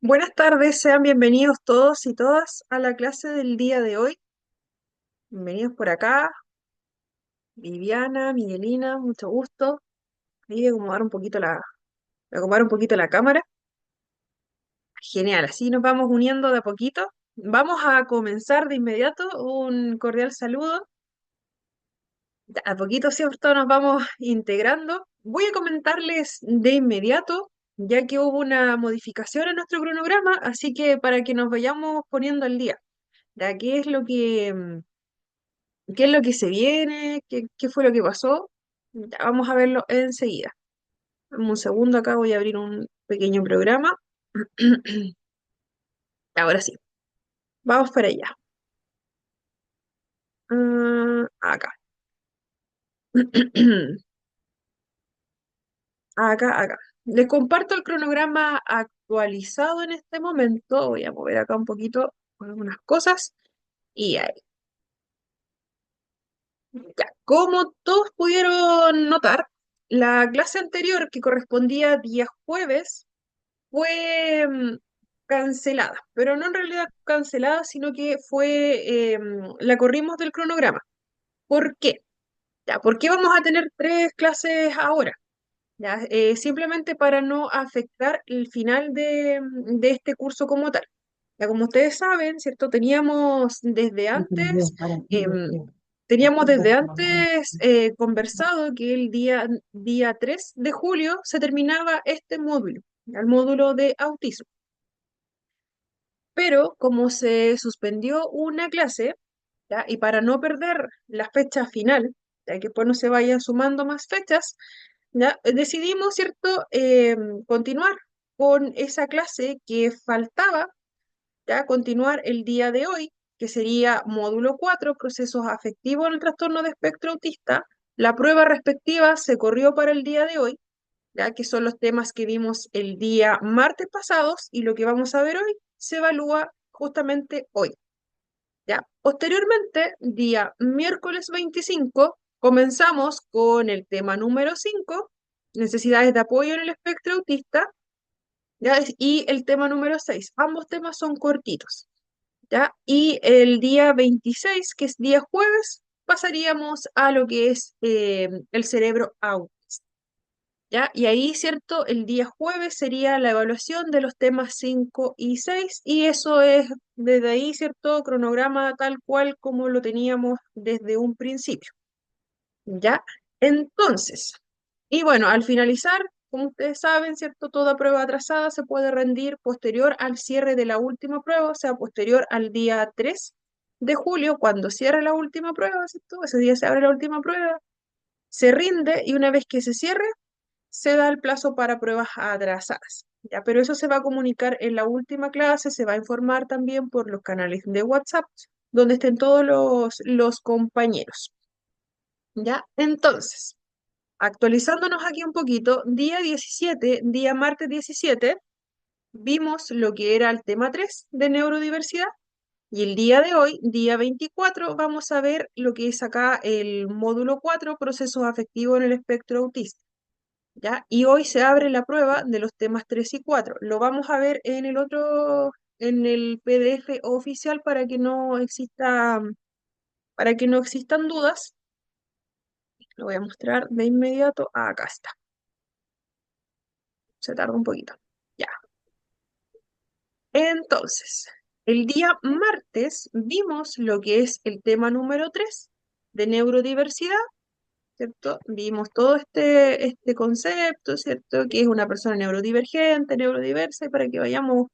Buenas tardes, sean bienvenidos todos y todas a la clase del día de hoy. Bienvenidos todos y todas a la clase del día de hoy. Bienvenidos por acá, Viviana, Miguelina, mucho gusto. Ahí voy a acomodar un poquito la cámara. Genial, así nos vamos uniendo de a poquito. Vamos a comenzar de inmediato. Un cordial saludo. A poquito, ¿cierto? Nos vamos integrando. Voy a comentarles de inmediato, ya que hubo una modificación en nuestro cronograma, así que para que nos vayamos poniendo al día. ¿Ya? ¿Qué es lo que se viene? ¿Qué fue lo que pasó? Ya, vamos a verlo enseguida. Dame un segundo, acá voy a abrir un pequeño programa. Ahora sí, vamos para allá. Acá. Acá. Les comparto el cronograma actualizado en este momento. Voy a mover acá un poquito algunas cosas. Y ahí. Ya. Como todos pudieron notar, la clase anterior, que correspondía día jueves, fue cancelada, pero no en realidad cancelada, sino que la corrimos del cronograma. ¿Por qué? Ya, ¿por qué vamos a tener tres clases ahora? Ya, simplemente para no afectar el final de este curso como tal. Ya, como ustedes saben, ¿cierto? Teníamos desde antes conversado que el día 3 de julio se terminaba este módulo, el módulo de autismo. Pero como se suspendió una clase, ¿ya? Y para no perder la fecha final, ya que después no se vayan sumando más fechas, ¿ya? Decidimos, ¿cierto?, continuar con esa clase que faltaba, ¿ya? Continuar el día de hoy, que sería módulo 4 procesos afectivos en el trastorno de espectro autista. La prueba respectiva se corrió para el día de hoy, ya que son los temas que vimos el día martes pasados y lo que vamos a ver hoy se evalúa justamente hoy. ¿Ya? Posteriormente, día miércoles 25, comenzamos con el tema número 5, necesidades de apoyo en el espectro autista, ¿ya? Y el tema número 6. Ambos temas son cortitos, ¿ya? Y el día 26, que es día jueves, pasaríamos a lo que es el cerebro autista. ¿Ya? Y ahí, ¿cierto? El día jueves sería la evaluación de los temas 5 y 6 y eso es desde ahí, ¿cierto? Cronograma tal cual como lo teníamos desde un principio, ¿ya? Entonces, y bueno, al finalizar, como ustedes saben, ¿cierto? Toda prueba atrasada se puede rendir posterior al cierre de la última prueba, o sea, posterior al día 3 de julio, cuando cierre la última prueba, ¿cierto? Ese día se abre la última prueba, se rinde y una vez que se cierre, se da el plazo para pruebas atrasadas. Ya, pero eso se va a comunicar en la última clase, se va a informar también por los canales de WhatsApp, donde estén todos los compañeros. Ya, entonces, actualizándonos aquí un poquito, día martes 17, vimos lo que era el tema 3 de neurodiversidad. Y el día de hoy, día 24, vamos a ver lo que es acá el módulo 4 procesos afectivos en el espectro autista. ¿Ya? Y hoy se abre la prueba de los temas 3 y 4. Lo vamos a ver en el PDF oficial para que no existan dudas. Lo voy a mostrar de inmediato. Acá está. Se tarda un poquito. Ya. Entonces, el día martes vimos lo que es el tema número 3 de neurodiversidad, ¿cierto? Vimos todo este concepto, ¿cierto? Que es una persona neurodivergente, neurodiversa, y para que vayamos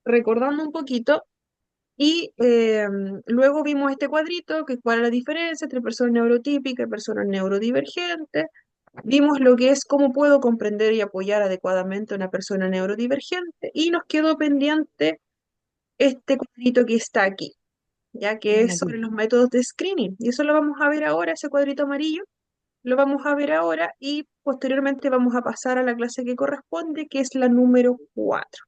recordando un poquito. Y luego vimos este cuadrito, que cuál es la diferencia entre personas neurotípicas y personas neurodivergentes. Vimos lo que es cómo puedo comprender y apoyar adecuadamente a una persona neurodivergente. Y nos quedó pendiente este cuadrito que está aquí, ya que es sobre los métodos de screening. Y eso lo vamos a ver ahora, ese cuadrito amarillo. Lo vamos a ver ahora y posteriormente vamos a pasar a la clase que corresponde, que es la número 4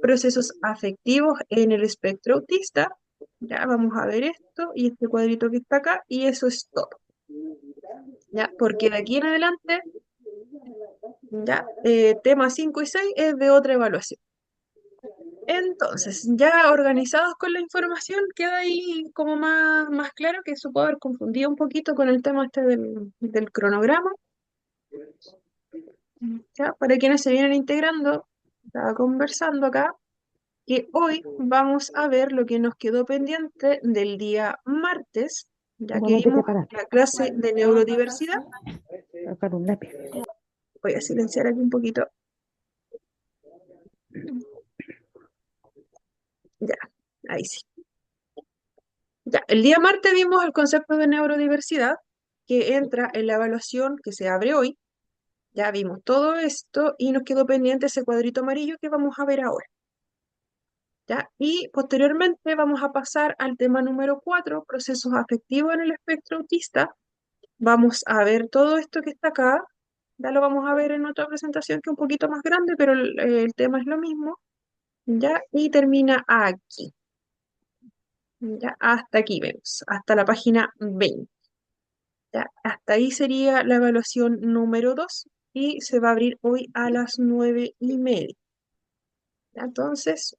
procesos afectivos en el espectro autista. Ya vamos a ver esto y este cuadrito que está acá y eso es todo. Ya, porque de aquí en adelante, ya, tema 5 y 6 es de otra evaluación. Entonces, ya organizados con la información, queda ahí como más claro que eso puede haber confundido un poquito con el tema este del cronograma. ¿Ya? Para quienes se vienen integrando, estaba conversando acá, que hoy vamos a ver lo que nos quedó pendiente del día martes, ya que Bueno, te vimos preparas. la clase de neurodiversidad. Sacar un lápiz. Voy a silenciar aquí un poquito. Ya, ahí sí. Ya, el día martes vimos el concepto de neurodiversidad que entra en la evaluación que se abre hoy. Ya vimos todo esto y nos quedó pendiente ese cuadrito amarillo que vamos a ver ahora. ¿Ya? Y posteriormente vamos a pasar al tema número 4, procesos afectivos en el espectro autista. Vamos a ver todo esto que está acá. Ya lo vamos a ver en otra presentación que es un poquito más grande, pero el tema es lo mismo. ¿Ya? Y termina aquí. ¿Ya? Hasta aquí vemos, hasta la página 20. ¿Ya? Hasta ahí sería la evaluación número 2 y se va a abrir hoy a las 9:30. ¿Ya? Entonces,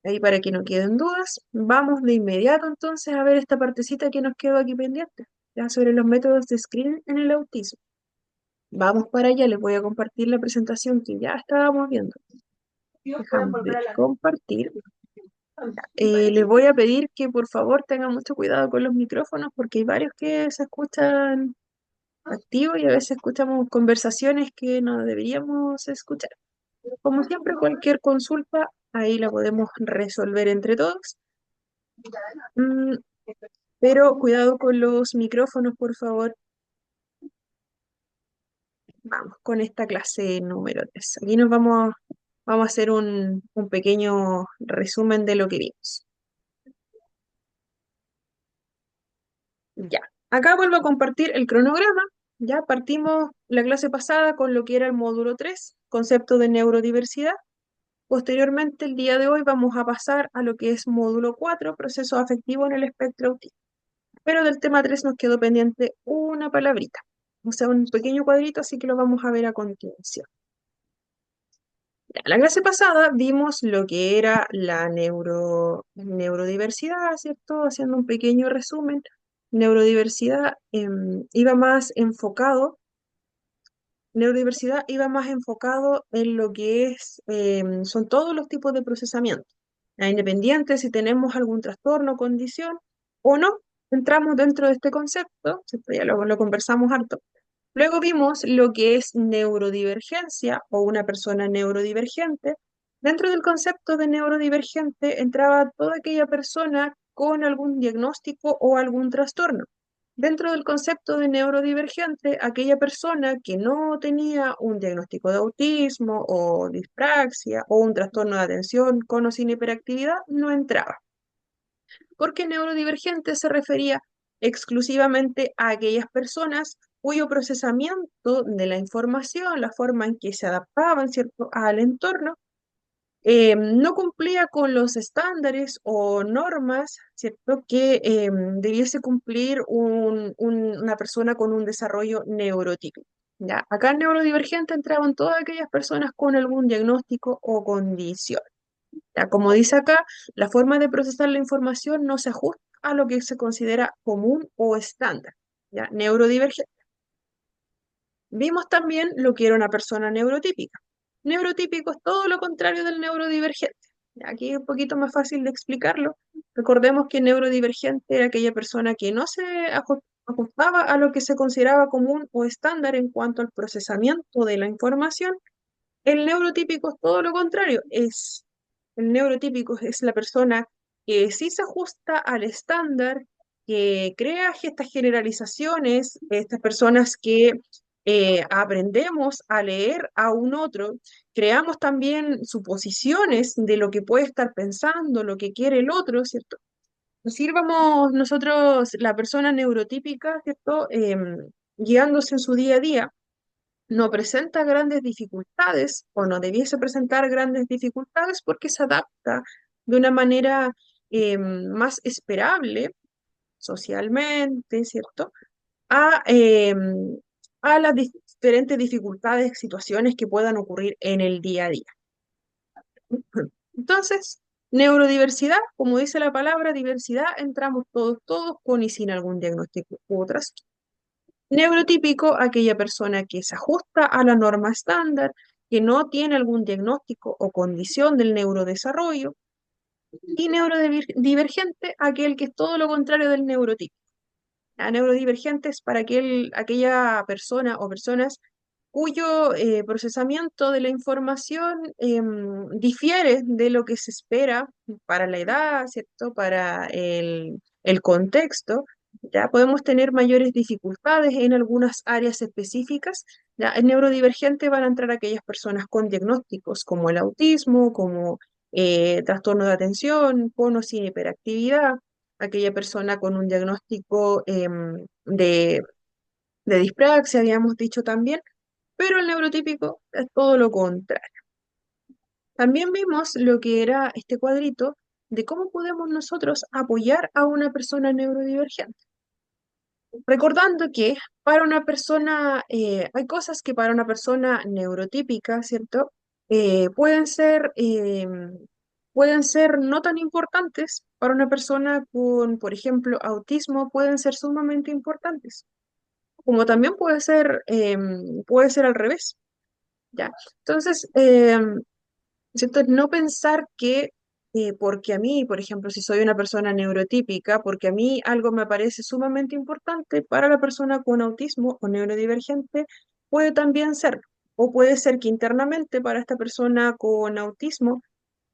ahí para que no queden dudas, vamos de inmediato entonces a ver esta partecita que nos quedó aquí pendiente, ya sobre los métodos de screening en el autismo. Vamos para allá, les voy a compartir la presentación que ya estábamos viendo. Dejamos de compartir. Les voy a pedir que por favor tengan mucho cuidado con los micrófonos porque hay varios que se escuchan activos y a veces escuchamos conversaciones que no deberíamos escuchar. Como siempre, cualquier consulta ahí la podemos resolver entre todos. Mm, pero cuidado con los micrófonos, por favor. Vamos con esta clase número 3. Aquí vamos a hacer un pequeño resumen de lo que vimos. Ya. Acá vuelvo a compartir el cronograma. Ya partimos la clase pasada con lo que era el módulo 3, concepto de neurodiversidad. Posteriormente, el día de hoy vamos a pasar a lo que es módulo 4, procesos afectivos en el espectro autista. Pero del tema 3 nos quedó pendiente una palabrita, o sea, un pequeño cuadrito, así que lo vamos a ver a continuación. Ya, la clase pasada vimos lo que era la neurodiversidad, ¿cierto? Haciendo un pequeño resumen. Neurodiversidad iba más enfocado Neurodiversidad iba más enfocado en lo que son todos los tipos de procesamiento. Independiente si tenemos algún trastorno o condición o no, entramos dentro de este concepto, ¿cierto? Ya lo conversamos harto. Luego vimos lo que es neurodivergencia o una persona neurodivergente. Dentro del concepto de neurodivergente entraba toda aquella persona con algún diagnóstico o algún trastorno. Dentro del concepto de neurodivergente, aquella persona que no tenía un diagnóstico de autismo o dispraxia o un trastorno de atención con o sin hiperactividad no entraba, porque neurodivergente se refería exclusivamente a aquellas personas cuyo procesamiento de la información, la forma en que se adaptaban, ¿cierto?, al entorno, no cumplía con los estándares o normas, ¿cierto?, que debiese cumplir una persona con un desarrollo neurotípico. ¿Ya? Acá en neurodivergente entraban todas aquellas personas con algún diagnóstico o condición. ¿Ya? Como dice acá, la forma de procesar la información no se ajusta a lo que se considera común o estándar. ¿Ya? Neurodivergente. Vimos también lo que era una persona neurotípica. Neurotípico es todo lo contrario del neurodivergente. Aquí es un poquito más fácil de explicarlo. Recordemos que neurodivergente era aquella persona que no se ajustaba a lo que se consideraba común o estándar en cuanto al procesamiento de la información. El neurotípico es todo lo contrario. El neurotípico es la persona que sí se ajusta al estándar, que crea estas generalizaciones, estas personas que aprendemos a leer a un otro, creamos también suposiciones de lo que puede estar pensando, lo que quiere el otro, ¿cierto? Sirvamos nosotros, la persona neurotípica, ¿cierto? Guiándose en su día a día, no presenta grandes dificultades o no debiese presentar grandes dificultades porque se adapta de una manera más esperable socialmente, ¿cierto? A las diferentes dificultades, situaciones que puedan ocurrir en el día a día. Entonces, neurodiversidad, como dice la palabra diversidad, entramos todos, todos con y sin algún diagnóstico u otras. Neurotípico, aquella persona que se ajusta a la norma estándar, que no tiene algún diagnóstico o condición del neurodesarrollo. Y neurodivergente, aquel que es todo lo contrario del neurotípico. A neurodivergentes para aquella persona o personas cuyo procesamiento de la información difiere de lo que se espera para la edad, ¿cierto? Para el contexto. Ya podemos tener mayores dificultades en algunas áreas específicas. Ya en neurodivergente van a entrar aquellas personas con diagnósticos como el autismo, como trastorno de atención, con o sin hiperactividad, aquella persona con un diagnóstico de dispraxia, habíamos dicho también, pero el neurotípico es todo lo contrario. También vimos lo que era este cuadrito de cómo podemos nosotros apoyar a una persona neurodivergente. Recordando que para una persona, hay cosas que para una persona neurotípica, ¿cierto? Eh, pueden ser, eh, pueden ser no tan importantes para una persona con, por ejemplo, autismo, pueden ser sumamente importantes, como también puede ser al revés, ¿ya? Entonces, ¿cierto? No pensar que porque a mí, por ejemplo, si soy una persona neurotípica, porque a mí algo me parece sumamente importante, para la persona con autismo o neurodivergente puede también ser, o puede ser que internamente para esta persona con autismo,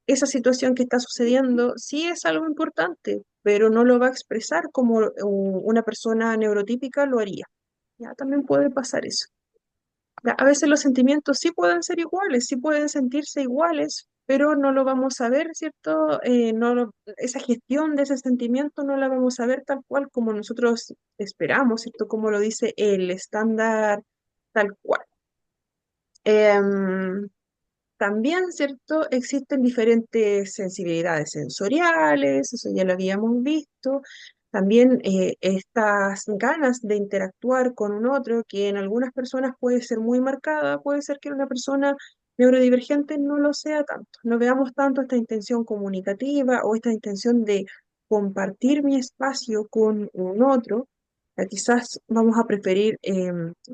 esa situación que está sucediendo sí es algo importante, pero no lo va a expresar como una persona neurotípica lo haría. Ya también puede pasar eso. Ya, a veces los sentimientos sí pueden ser iguales, sí pueden sentirse iguales, pero no lo vamos a ver, ¿cierto? Esa gestión de ese sentimiento no la vamos a ver tal cual como nosotros esperamos, ¿cierto? Como lo dice el estándar tal cual. Em, También, ¿cierto? Existen diferentes sensibilidades sensoriales, eso ya lo habíamos visto. También estas ganas de interactuar con un otro, que en algunas personas puede ser muy marcada, puede ser que en una persona neurodivergente no lo sea tanto. No veamos tanto esta intención comunicativa o esta intención de compartir mi espacio con un otro. Quizás vamos a preferir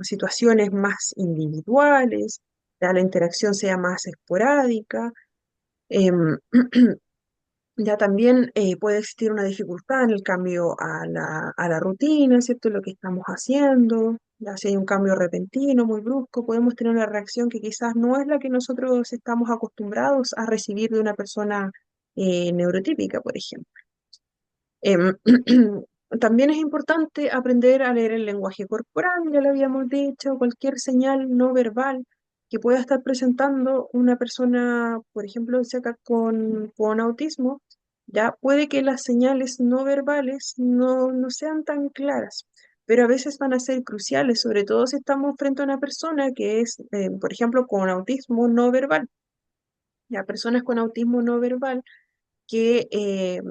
situaciones más individuales, ya la interacción sea más esporádica. em, ya también puede existir una dificultad en el cambio a la rutina, ¿cierto? Lo que estamos haciendo. Ya si hay un cambio repentino, muy brusco, podemos tener una reacción que quizás no es la que nosotros estamos acostumbrados a recibir de una persona neurotípica, por ejemplo. Em, También es importante aprender a leer el lenguaje corporal, ya lo habíamos dicho, cualquier señal no verbal que pueda estar presentando una persona, por ejemplo, si acá con autismo, ya puede que las señales no verbales no sean tan claras, pero a veces van a ser cruciales, sobre todo si estamos frente a una persona que es, por ejemplo, con autismo no verbal. Ya personas con autismo no verbal que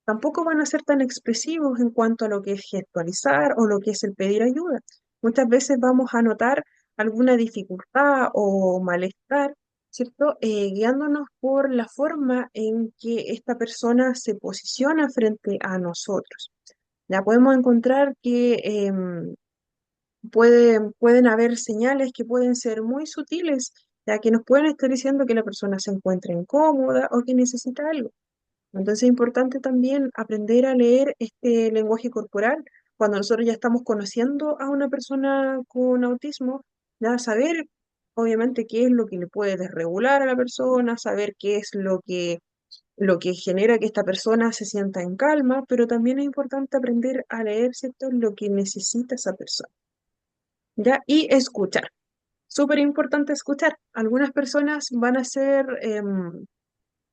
tampoco van a ser tan expresivos en cuanto a lo que es gestualizar o lo que es el pedir ayuda. Muchas veces vamos a notar alguna dificultad o malestar, ¿cierto? Guiándonos por la forma en que esta persona se posiciona frente a nosotros. Ya podemos encontrar que pueden haber señales que pueden ser muy sutiles, ya que nos pueden estar diciendo que la persona se encuentra incómoda o que necesita algo. Entonces es importante también aprender a leer este lenguaje corporal cuando nosotros ya estamos conociendo a una persona con autismo, ya saber obviamente qué es lo que le puede desregular a la persona, saber qué es lo que genera que esta persona se sienta en calma, pero también es importante aprender a leer, ¿cierto?, lo que necesita esa persona, ¿ya? Y escuchar. Súper importante escuchar. Algunas personas van a ser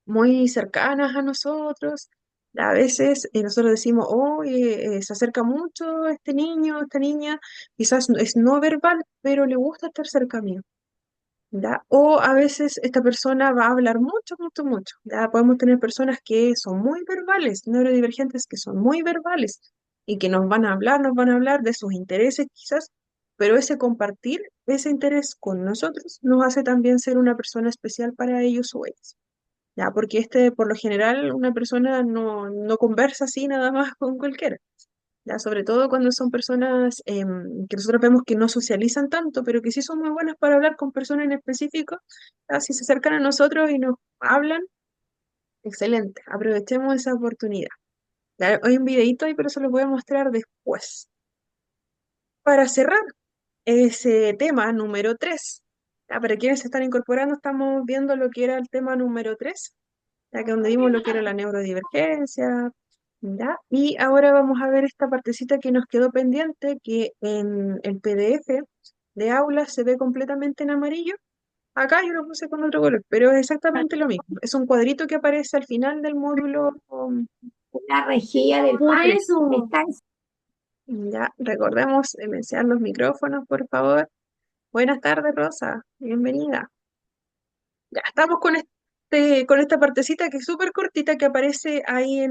muy cercanas a nosotros. A veces nosotros decimos, oh, se acerca mucho este niño, esta niña, quizás es no verbal, pero le gusta estar cerca mío. ¿Ya? O a veces esta persona va a hablar mucho, mucho, mucho. ¿Ya? Podemos tener personas que son muy verbales, neurodivergentes que son muy verbales y que nos van a hablar de sus intereses quizás, pero ese compartir ese interés con nosotros nos hace también ser una persona especial para ellos o ellas. ya, porque por lo general, una persona no conversa así nada más con cualquiera, ya, sobre todo cuando son personas que nosotros vemos que no socializan tanto, pero que sí son muy buenas para hablar con personas en específico, ya, si se acercan a nosotros y nos hablan, excelente, aprovechemos esa oportunidad. Ya, hay un videito ahí, pero se los voy a mostrar después. Para cerrar ese tema número 3, para quienes se están incorporando, estamos viendo lo que era el tema número 3, ya que donde vimos lo que era la neurodivergencia, ¿ya? Y ahora vamos a ver esta partecita que nos quedó pendiente, que en el PDF de aula se ve completamente en amarillo. Acá yo lo puse con otro color, pero es exactamente lo mismo. Es un cuadrito que aparece al final del módulo. La rejilla del Por padre eso. está en Ya, recordemos silenciar los micrófonos, por favor. Buenas tardes, Rosa. Bienvenida. Ya estamos con esta partecita que es súper cortita que aparece ahí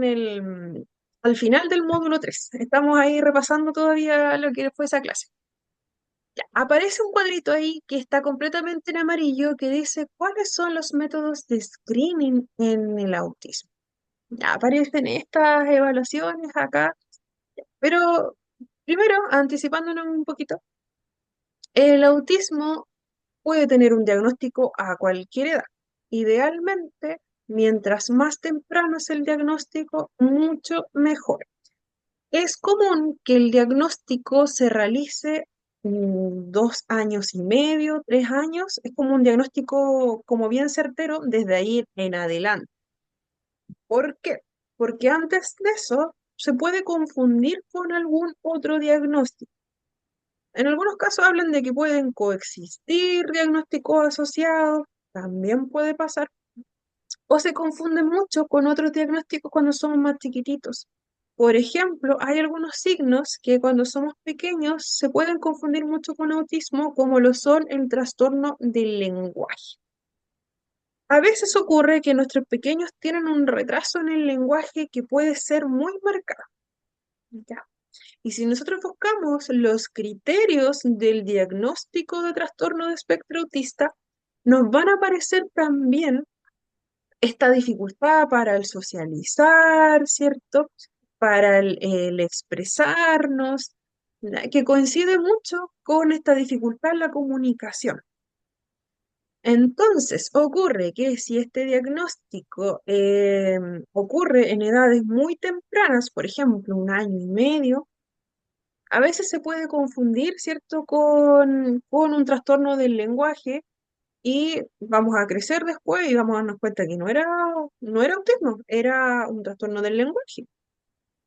al final del módulo 3. Estamos ahí repasando todavía lo que fue esa clase. Ya, aparece un cuadrito ahí que está completamente en amarillo que dice cuáles son los métodos de screening en el autismo. Ya aparecen estas evaluaciones acá, pero primero, anticipándonos un poquito, el autismo puede tener un diagnóstico a cualquier edad. Idealmente, mientras más temprano es el diagnóstico, mucho mejor. Es común que el diagnóstico se realice 2 años y medio, 3 años. Es como un diagnóstico como bien certero desde ahí en adelante. ¿Por qué? Porque antes de eso se puede confundir con algún otro diagnóstico. En algunos casos hablan de que pueden coexistir diagnósticos asociados, también puede pasar, o se confunden mucho con otros diagnósticos cuando somos más chiquititos. Por ejemplo, hay algunos signos que cuando somos pequeños se pueden confundir mucho con autismo, como lo son el trastorno del lenguaje. A veces ocurre que nuestros pequeños tienen un retraso en el lenguaje que puede ser muy marcado. ¿Ya? Y si nosotros buscamos los criterios del diagnóstico de trastorno de espectro autista, nos van a aparecer también esta dificultad para el socializar, ¿cierto? Para el expresarnos, que coincide mucho con esta dificultad en la comunicación. Entonces, ocurre que si este diagnóstico ocurre en edades muy tempranas, por ejemplo, 1 año y medio, a veces se puede confundir, ¿cierto?, con un trastorno del lenguaje y vamos a crecer después y vamos a darnos cuenta que no era autismo, era un trastorno del lenguaje.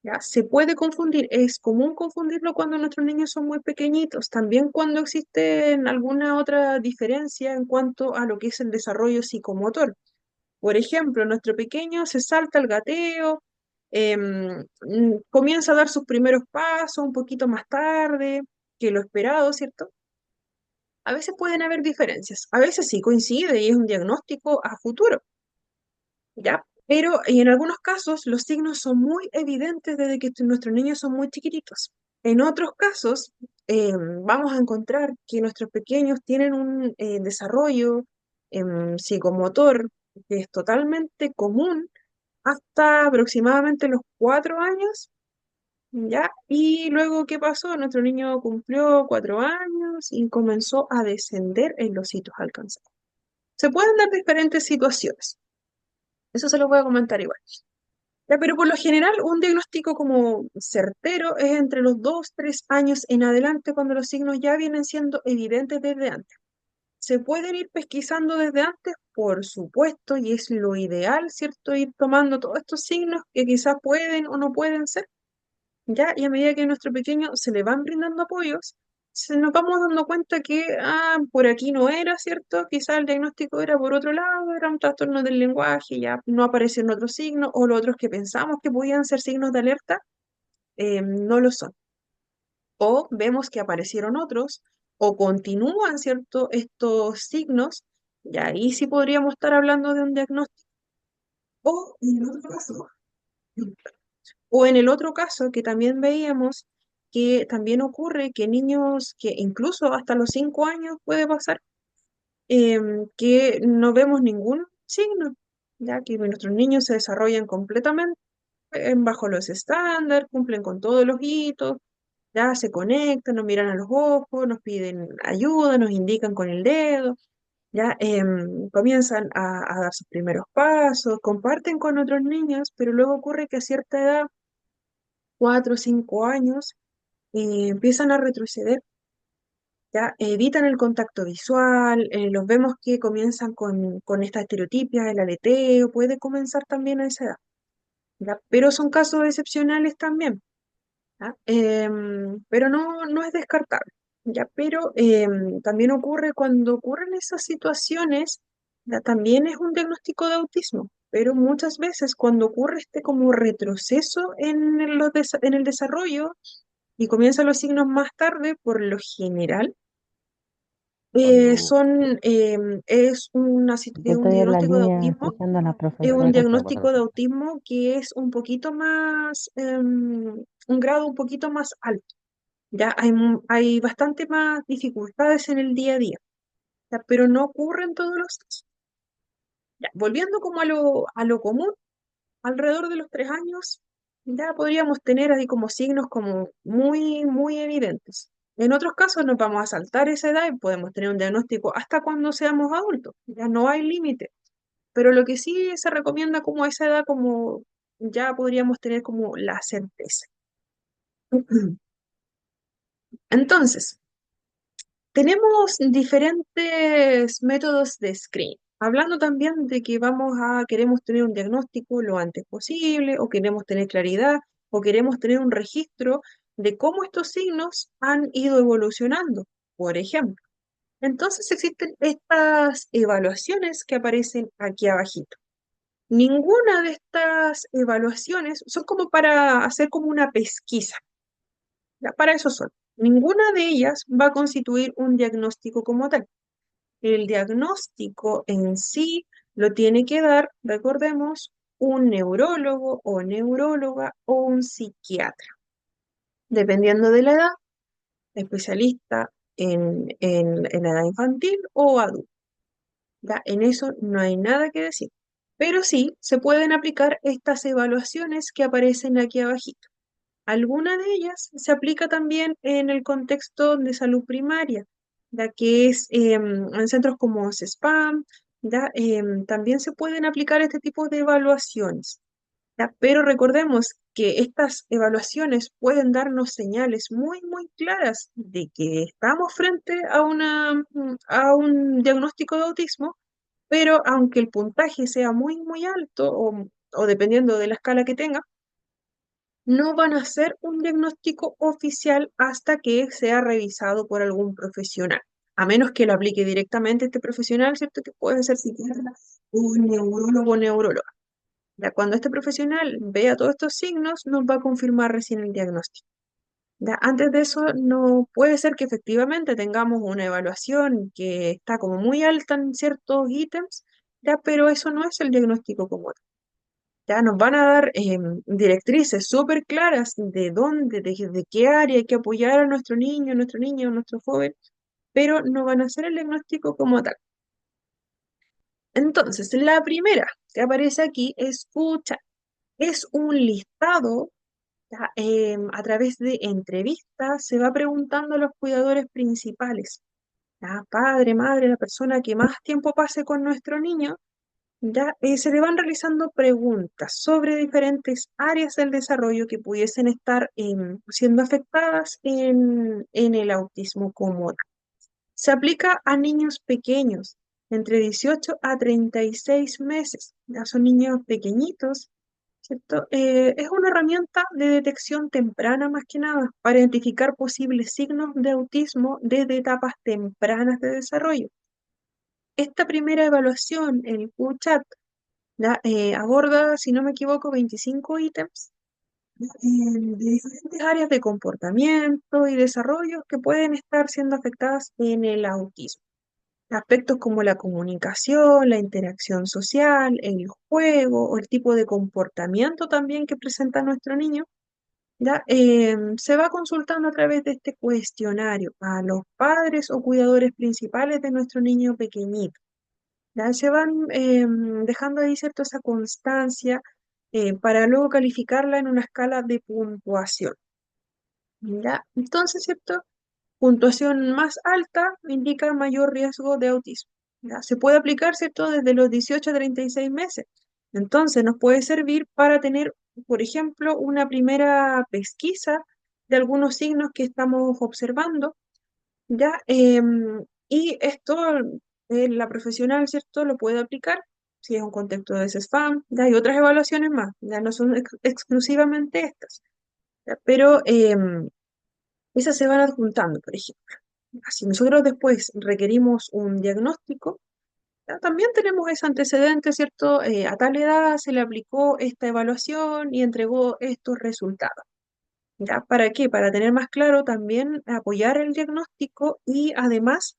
¿Ya? Se puede confundir, es común confundirlo cuando nuestros niños son muy pequeñitos, también cuando existe alguna otra diferencia en cuanto a lo que es el desarrollo psicomotor. Por ejemplo, nuestro pequeño se salta el gateo, comienza a dar sus primeros pasos un poquito más tarde que lo esperado, ¿cierto? A veces pueden haber diferencias, a veces sí coincide y es un diagnóstico a futuro, ¿ya? Pero y en algunos casos los signos son muy evidentes desde que nuestros niños son muy chiquititos. En otros casos vamos a encontrar que nuestros pequeños tienen un desarrollo psicomotor que es totalmente común hasta aproximadamente los 4 años, ¿ya? Y luego, ¿qué pasó? Nuestro niño cumplió 4 años y comenzó a descender en los hitos alcanzados. Se pueden dar diferentes situaciones, eso se lo voy a comentar igual. Ya, pero por lo general, un diagnóstico como certero es entre los 2, 3 años en adelante, cuando los signos ya vienen siendo evidentes desde antes. ¿Se pueden ir pesquisando desde antes? Por supuesto, y es lo ideal, ¿cierto? Ir tomando todos estos signos que quizás pueden o no pueden ser. ¿Ya? Y a medida que a nuestro pequeño se le van brindando apoyos, nos vamos dando cuenta que, por aquí no era, ¿cierto? Quizás el diagnóstico era por otro lado, era un trastorno del lenguaje, ya no aparecen otros signos, o los otros que pensamos que podían ser signos de alerta, no lo son. O vemos que aparecieron otros, o continúan, ¿cierto? Estos signos, y ahí sí podríamos estar hablando de un diagnóstico. O en otro caso, O en el otro caso que también veíamos que también ocurre que niños que incluso hasta los 5 años puede pasar, que no vemos ningún signo. ya que nuestros niños se desarrollan completamente bajo los estándares, cumplen con todos los hitos, ya se conectan, nos miran a los ojos, nos piden ayuda, nos indican con el dedo, ya comienzan a dar sus primeros pasos, comparten con otros niños, pero luego ocurre que a cierta edad, 4 o 5 años, empiezan a retroceder, ya evitan el contacto visual, los vemos que comienzan con esta estereotipia, el aleteo, puede comenzar también a esa edad, ¿ya? Pero son casos excepcionales también. ¿Ya? Pero no es descartable, ¿ya? Pero también ocurre cuando ocurren esas situaciones, ¿ya? También es un diagnóstico de autismo, pero muchas veces cuando ocurre este como retroceso en el desarrollo y comienzan los signos más tarde, por lo general, Cuando yo un estoy en la diagnóstico de línea autismo, escuchando a la es un profesora. diagnóstico de autismo que es un poquito más, un grado un poquito más alto. Ya hay bastante más dificultades en el día a día, ya, pero no ocurre en todos los casos. Ya, volviendo como a lo común, alrededor de los 3 años, ya podríamos tener así como signos como muy evidentes. En otros casos nos vamos a saltar esa edad y podemos tener un diagnóstico hasta cuando seamos adultos, ya no hay límite. Pero lo que sí se recomienda como a esa edad, como ya podríamos tener como la certeza. Entonces, tenemos diferentes métodos de screening, hablando también de que queremos tener un diagnóstico lo antes posible, o queremos tener claridad, o queremos tener un registro de cómo estos signos han ido evolucionando, por ejemplo. Entonces existen estas evaluaciones que aparecen aquí abajito. Ninguna de estas evaluaciones son como para hacer como una pesquisa. Ya, para eso son. Ninguna de ellas va a constituir un diagnóstico como tal. El diagnóstico en sí lo tiene que dar, recordemos, un neurólogo o neuróloga o un psiquiatra, dependiendo de la edad, especialista en la edad infantil o adulta. Ya, en eso no hay nada que decir. Pero sí se pueden aplicar estas evaluaciones que aparecen aquí abajito. Alguna de ellas se aplica también en el contexto de salud primaria, ya que es en centros como CESPAM, ya, también se pueden aplicar este tipo de evaluaciones, ya. Pero recordemos que estas evaluaciones pueden darnos señales muy claras de que estamos frente a un diagnóstico de autismo, pero aunque el puntaje sea muy alto o dependiendo de la escala que tenga, no van a hacer un diagnóstico oficial hasta que sea revisado por algún profesional, a menos que lo aplique directamente este profesional, ¿cierto? Que puede ser psiquiatra o un neurólogo o neuróloga. Ya cuando este profesional vea todos estos signos, nos va a confirmar recién el diagnóstico. Ya, antes de eso, no puede ser que efectivamente tengamos una evaluación que está como muy alta en ciertos ítems, ya, pero eso no es el diagnóstico como tal. Ya nos van a dar directrices súper claras de dónde, de qué área hay que apoyar a nuestro niño, nuestro joven, pero no van a hacer el diagnóstico como tal. Entonces, la primera que aparece aquí, escucha, es un listado, ya, a través de entrevistas, se va preguntando a los cuidadores principales, ya, padre, madre, la persona que más tiempo pase con nuestro niño. Ya, se le van realizando preguntas sobre diferentes áreas del desarrollo que pudiesen estar siendo afectadas en el autismo común. Se aplica a niños pequeños, entre 18 a 36 meses. Ya son niños pequeñitos, ¿cierto? Es una herramienta de detección temprana más que nada para identificar posibles signos de autismo desde etapas tempranas de desarrollo. Esta primera evaluación, el QChat, ya, aborda, si no me equivoco, 25 ítems, ya, de diferentes áreas de comportamiento y desarrollo que pueden estar siendo afectadas en el autismo. Aspectos como la comunicación, la interacción social, el juego o el tipo de comportamiento también que presenta nuestro niño, ya, se va consultando a través de este cuestionario a los padres o cuidadores principales de nuestro niño pequeñito. Ya se van dejando ahí, ¿cierto? Esa constancia para luego calificarla en una escala de puntuación. ¿Ya? Entonces, ¿cierto? Puntuación más alta indica mayor riesgo de autismo. ¿Ya? Se puede aplicar, ¿cierto? Desde los 18 a 36 meses. Entonces, nos puede servir para tener, por ejemplo, una primera pesquisa de algunos signos que estamos observando, ¿ya? Y esto, la profesional, ¿cierto? Lo puede aplicar si es un contexto de SESFAM, ¿ya? Hay otras evaluaciones más, ya no son exclusivamente estas, ¿ya? Pero esas se van adjuntando, por ejemplo. Si nosotros después requerimos un diagnóstico, ya también tenemos ese antecedente, ¿cierto? A tal edad se le aplicó esta evaluación y entregó estos resultados. ¿Ya? ¿Para qué? Para tener más claro también apoyar el diagnóstico y además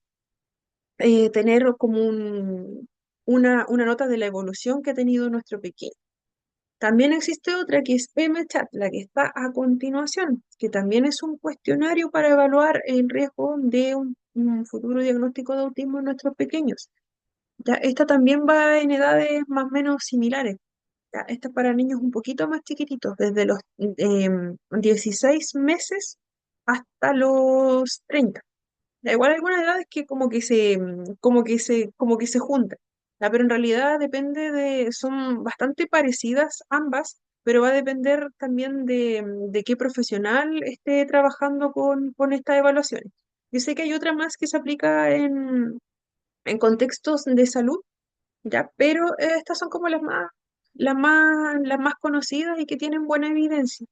tener como una nota de la evolución que ha tenido nuestro pequeño. También existe otra que es MChat, la que está a continuación, que también es un cuestionario para evaluar el riesgo de un futuro diagnóstico de autismo en nuestros pequeños. Ya, esta también va en edades más o menos similares. Ya, esta es para niños un poquito más chiquititos, desde los 16 meses hasta los 30. Da igual algunas edades que como que se juntan. Ya, pero en realidad son bastante parecidas ambas, pero va a depender también de qué profesional esté trabajando con estas evaluaciones. Yo sé que hay otra más que se aplica en contextos de salud, ya, pero estas son como las más conocidas y que tienen buena evidencia.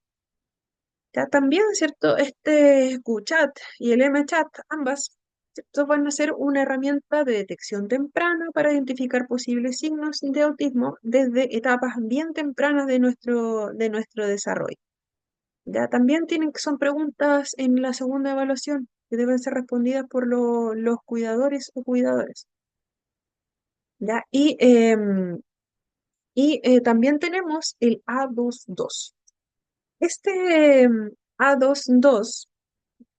Ya también, ¿cierto? Este QChat y el MChat, ambas, ¿cierto? Van a ser una herramienta de detección temprana para identificar posibles signos de autismo desde etapas bien tempranas de nuestro desarrollo. Ya también son preguntas en la segunda evaluación que deben ser respondidas por los cuidadores o cuidadoras. ¿Ya? Y también tenemos el A22. Este A22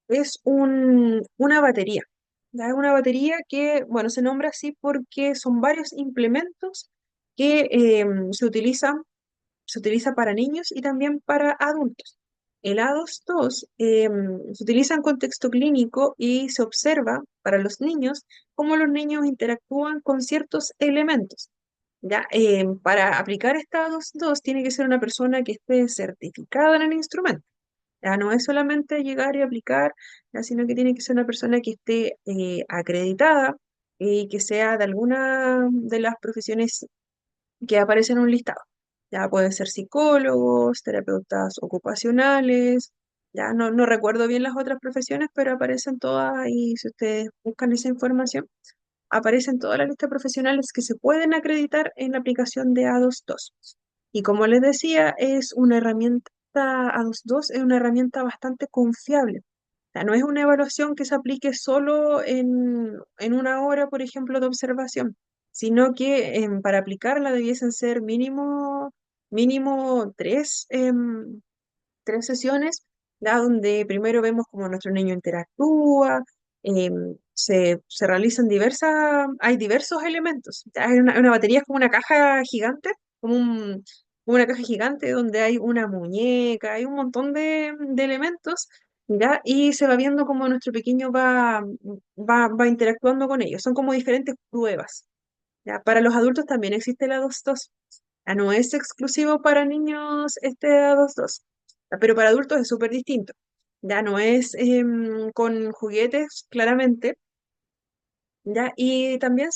es una batería. ¿Ya? Es una batería que, bueno, se nombra así porque son varios implementos que se utiliza para niños y también para adultos. El A22 se utiliza en contexto clínico y se observa para los niños cómo los niños interactúan con ciertos elementos. ¿Ya? Para aplicar esta A22 tiene que ser una persona que esté certificada en el instrumento. Ya no es solamente llegar y aplicar, ya, sino que tiene que ser una persona que esté acreditada y que sea de alguna de las profesiones que aparecen en un listado. Ya pueden ser psicólogos, terapeutas ocupacionales, ya no recuerdo bien las otras profesiones, pero aparecen todas y si ustedes buscan esa información, aparecen todas las listas profesionales que se pueden acreditar en la aplicación de A22. Y como les decía, A22 es una herramienta bastante confiable. O sea, no es una evaluación que se aplique solo en una hora, por ejemplo, de observación, sino que para aplicarla debiesen ser mínimo tres sesiones, ¿ya? Donde primero vemos cómo nuestro niño interactúa, se realizan hay diversos elementos. ¿Ya? Una batería es como una caja gigante, como una caja gigante donde hay una muñeca, hay un montón de elementos, ¿ya? Y se va viendo cómo nuestro pequeño va interactuando con ellos. Son como diferentes pruebas. ¿Ya? Para los adultos también existe la 2-2. No es exclusivo para niños este A22, pero para adultos es súper distinto. Ya no es con juguetes, claramente, ya, y también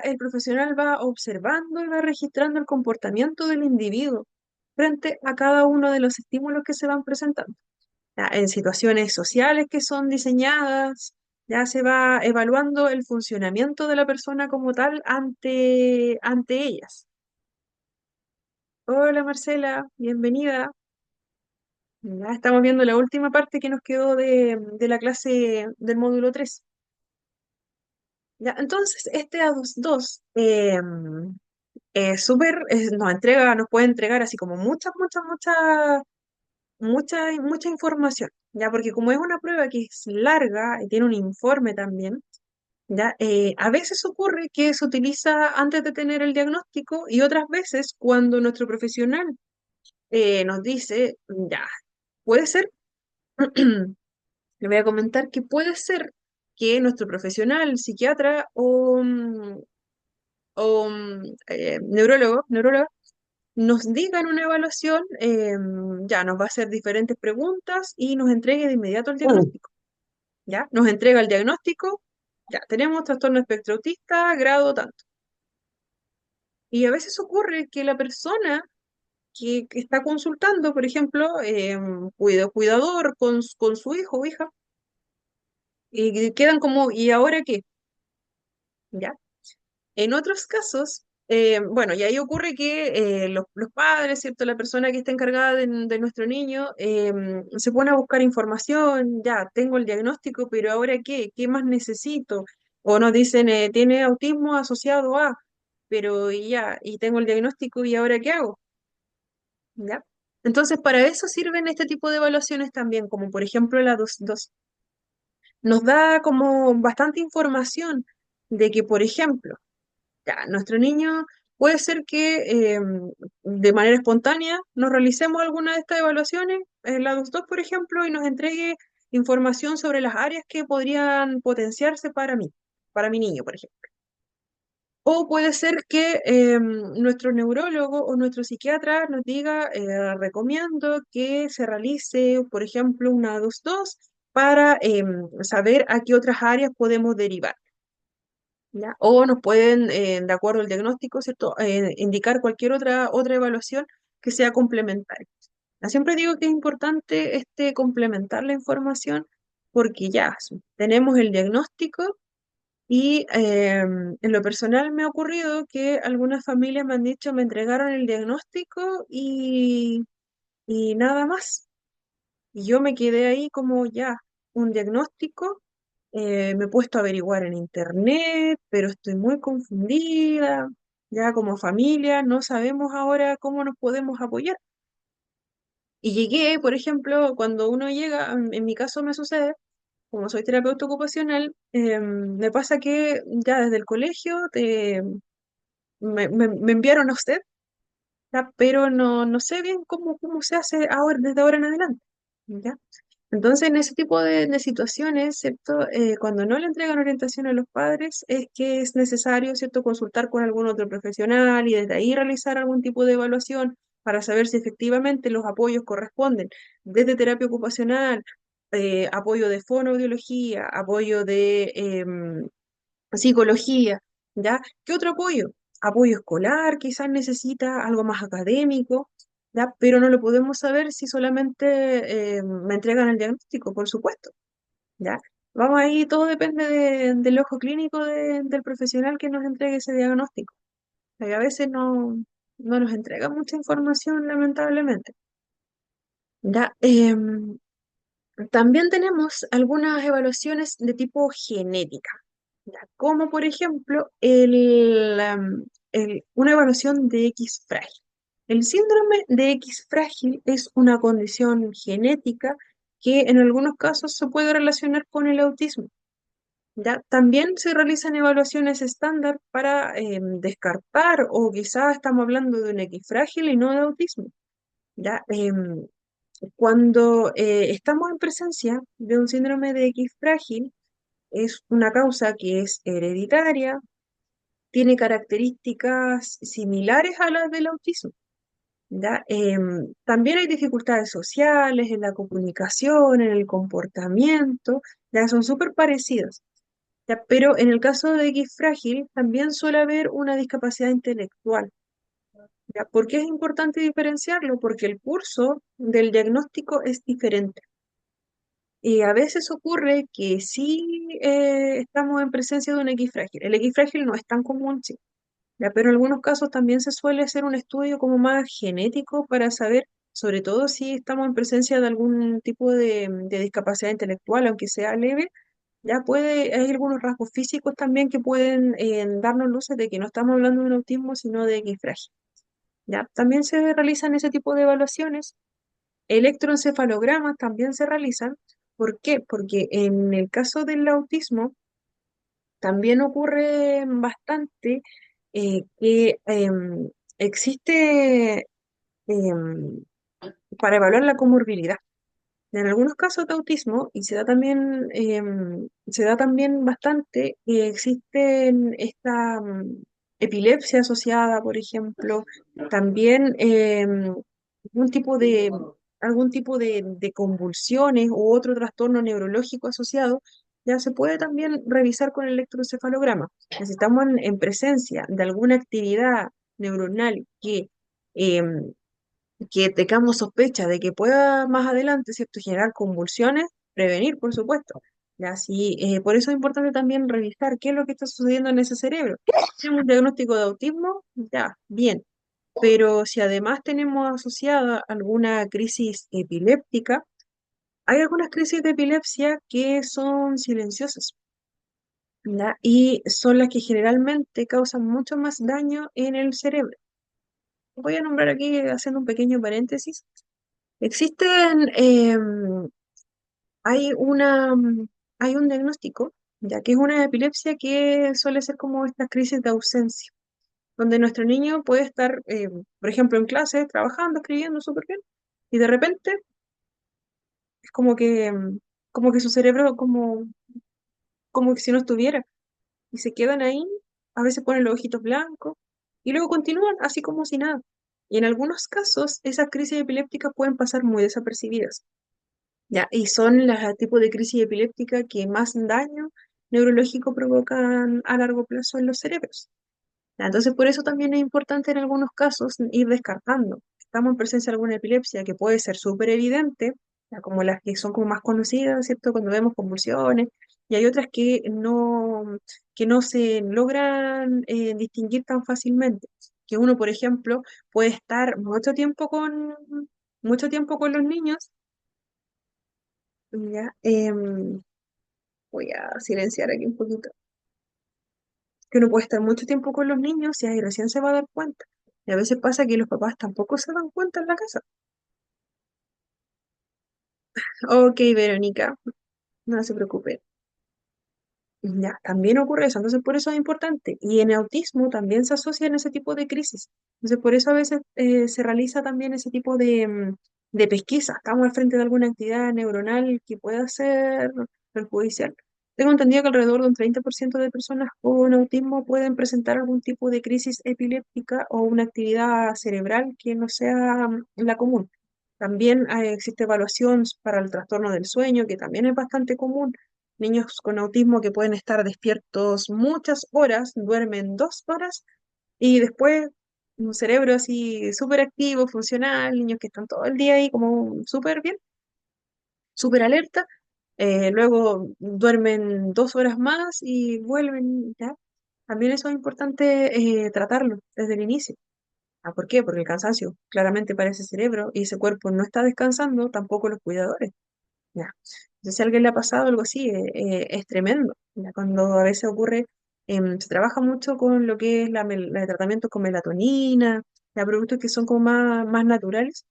el profesional va observando y va registrando el comportamiento del individuo frente a cada uno de los estímulos que se van presentando. Ya, en situaciones sociales que son diseñadas, ya se va evaluando el funcionamiento de la persona como tal ante ellas. Hola Marcela, bienvenida. Ya estamos viendo la última parte que nos quedó de la clase del módulo 3. Ya, entonces, este A22 nos puede entregar así como mucha información, ya, porque como es una prueba que es larga y tiene un informe también, ¿ya? A veces ocurre que se utiliza antes de tener el diagnóstico y otras veces cuando nuestro profesional nos dice, ya, puede ser, le voy a comentar que puede ser que nuestro profesional, psiquiatra o neuróloga, nos diga en una evaluación, ya nos va a hacer diferentes preguntas y nos entregue de inmediato el diagnóstico, ¿ya? Nos entrega el diagnóstico, ya, tenemos trastorno espectro autista, grado tanto. Y a veces ocurre que la persona que está consultando, por ejemplo, cuidador con su hijo o hija, y quedan como, ¿y ahora qué? ¿Ya? En otros casos, bueno, y ahí ocurre que los padres, ¿cierto? La persona que está encargada de nuestro niño se pone a buscar información, ya, tengo el diagnóstico, pero ¿ahora qué? ¿Qué más necesito? O nos dicen, tiene autismo asociado a, pero y ya, y tengo el diagnóstico, ¿y ahora qué hago? ¿Ya? Entonces, para eso sirven este tipo de evaluaciones también, como por ejemplo la 2.2. Nos da como bastante información de que, por ejemplo, ya, nuestro niño puede ser que de manera espontánea nos realicemos alguna de estas evaluaciones, la 2.2, por ejemplo, y nos entregue información sobre las áreas que podrían potenciarse para mí, para mi niño, por ejemplo. O puede ser que nuestro neurólogo o nuestro psiquiatra nos diga, recomiendo que se realice, por ejemplo, una 2.2 para saber a qué otras áreas podemos derivar. ¿Ya? O nos pueden, de acuerdo al diagnóstico, ¿cierto? Indicar cualquier otra evaluación que sea complementaria. Siempre digo que es importante complementar la información porque ya tenemos el diagnóstico y en lo personal me ha ocurrido que algunas familias me han dicho, me entregaron el diagnóstico y nada más. Y yo me quedé ahí como ya, un diagnóstico, me he puesto a averiguar en internet, pero estoy muy confundida. Ya como familia no sabemos ahora cómo nos podemos apoyar. Y llegué, por ejemplo, cuando uno llega, en mi caso me sucede, como soy terapeuta ocupacional, me pasa que ya desde el colegio me enviaron a usted, ¿ya? Pero no sé bien cómo se hace ahora, desde ahora en adelante. ¿Ya? Entonces, en ese tipo de situaciones, ¿cierto? Cuando no le entregan orientación a los padres, es que es necesario, ¿cierto?, consultar con algún otro profesional y desde ahí realizar algún tipo de evaluación para saber si efectivamente los apoyos corresponden, desde terapia ocupacional, apoyo de fonoaudiología, apoyo de psicología, ¿ya? ¿Qué otro apoyo? Apoyo escolar, quizás necesita algo más académico, ¿ya? Pero no lo podemos saber si solamente me entregan el diagnóstico, por supuesto, ¿ya? Vamos ahí, todo depende del ojo clínico del profesional que nos entregue ese diagnóstico. Y a veces no nos entrega mucha información, lamentablemente. ¿Ya? También tenemos algunas evaluaciones de tipo genética, ¿ya? Como por ejemplo una evaluación de X frágil. El síndrome de X frágil es una condición genética que en algunos casos se puede relacionar con el autismo. ¿Ya? También se realizan evaluaciones estándar para descartar o quizás estamos hablando de un X frágil y no de autismo. ¿Ya? Cuando estamos en presencia de un síndrome de X frágil, es una causa que es hereditaria, tiene características similares a las del autismo, ¿ya? También hay dificultades sociales en la comunicación, en el comportamiento, ya son súper parecidas, ¿ya? Pero en el caso de X frágil también suele haber una discapacidad intelectual. ¿Ya? ¿Por qué es importante diferenciarlo? Porque el curso del diagnóstico es diferente. Y a veces ocurre que sí estamos en presencia de un X frágil. El X frágil no es tan común, sí, ¿ya? Pero en algunos casos también se suele hacer un estudio como más genético para saber, sobre todo si estamos en presencia de algún tipo de discapacidad intelectual, aunque sea leve, ya hay algunos rasgos físicos también que pueden darnos luces de que no estamos hablando de un autismo, sino de X frágil. ¿Ya? También se realizan ese tipo de evaluaciones. Electroencefalogramas también se realizan. ¿Por qué? Porque en el caso del autismo, También ocurre bastante que existe em, para evaluar la comorbilidad. En algunos casos de autismo, y se da también bastante, existen esta epilepsia asociada, por ejemplo, también algún tipo de, de convulsiones u otro trastorno neurológico asociado, ya se puede también revisar con el electroencefalograma. Necesitamos en presencia de alguna actividad neuronal em, que tengamos sospecha de que pueda más adelante, ¿cierto?, generar convulsiones, prevenir, por supuesto. Ya, sí, por eso es importante también revisar qué es lo que está sucediendo en ese cerebro. Si tenemos un diagnóstico de autismo, ya, bien. Pero si además tenemos asociada alguna crisis epiléptica, hay algunas crisis de epilepsia que son silenciosas, ¿ya? Y son las que generalmente causan mucho más daño en el cerebro. Voy a nombrar aquí, haciendo un pequeño paréntesis. Existen, hay una, hay un diagnóstico, ya que es una epilepsia que suele ser como estas crisis de ausencia, donde nuestro niño puede estar, por ejemplo, en clase, trabajando, escribiendo súper bien, y de repente es como que su cerebro como que si no estuviera, y se quedan ahí, a veces ponen los ojitos blancos, y luego continúan así como si nada. Y en algunos casos, esas crisis epilépticas pueden pasar muy desapercibidas. Ya, y son los tipos de crisis epiléptica que más daño neurológico provocan a largo plazo en los cerebros. Ya, entonces, por eso también es importante en algunos casos ir descartando. Estamos en presencia de alguna epilepsia que puede ser súper evidente, ya, como las que son como más conocidas, ¿cierto? Cuando vemos convulsiones, y hay otras que no se logran distinguir tan fácilmente. Que uno, por ejemplo, puede estar mucho tiempo con los niños, ya, voy a silenciar aquí un poquito. Que uno puede estar mucho tiempo con los niños y ahí recién se va a dar cuenta. Y a veces pasa que los papás tampoco se dan cuenta en la casa. Ok, Verónica, no se preocupe. Ya, también ocurre eso, entonces por eso es importante. Y en autismo también se asocian ese tipo de crisis. Entonces por eso a veces se realiza también ese tipo de pesquisa. Estamos al frente de alguna actividad neuronal que pueda ser perjudicial. Tengo entendido que alrededor de un 30% de personas con autismo pueden presentar algún tipo de crisis epiléptica o una actividad cerebral que no sea la común. También existe evaluación para el trastorno del sueño, que también es bastante común. Niños con autismo que pueden estar despiertos muchas horas, duermen 2 horas y después un cerebro así súper activo, funcional, niños que están todo el día ahí como súper bien, súper alerta, luego duermen 2 horas más y vuelven, ¿ya? También eso es importante tratarlo desde el inicio. ¿Ah, por qué? Porque el cansancio claramente para ese cerebro y ese cuerpo no está descansando, tampoco los cuidadores. Ya. Entonces, si a alguien le ha pasado algo así, es tremendo. Ya, cuando a veces ocurre, se trabaja mucho con lo que es la tratamiento con melatonina, ya, productos que son como más naturales,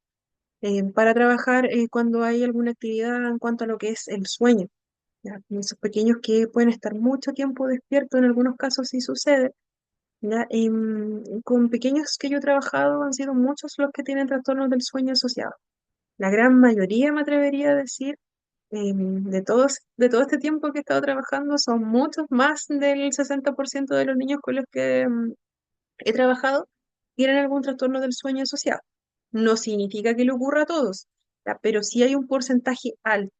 para trabajar cuando hay alguna actividad en cuanto a lo que es el sueño. Ya, esos pequeños que pueden estar mucho tiempo despiertos, en algunos casos sí sucede. Ya, con pequeños que yo he trabajado han sido muchos los que tienen trastornos del sueño asociados. La gran mayoría, me atrevería a decir, de todo este tiempo que he estado trabajando, son muchos más del 60% de los niños con los que he trabajado tienen algún trastorno del sueño asociado. No significa que le ocurra a todos, ¿ya? Pero sí hay un porcentaje alto.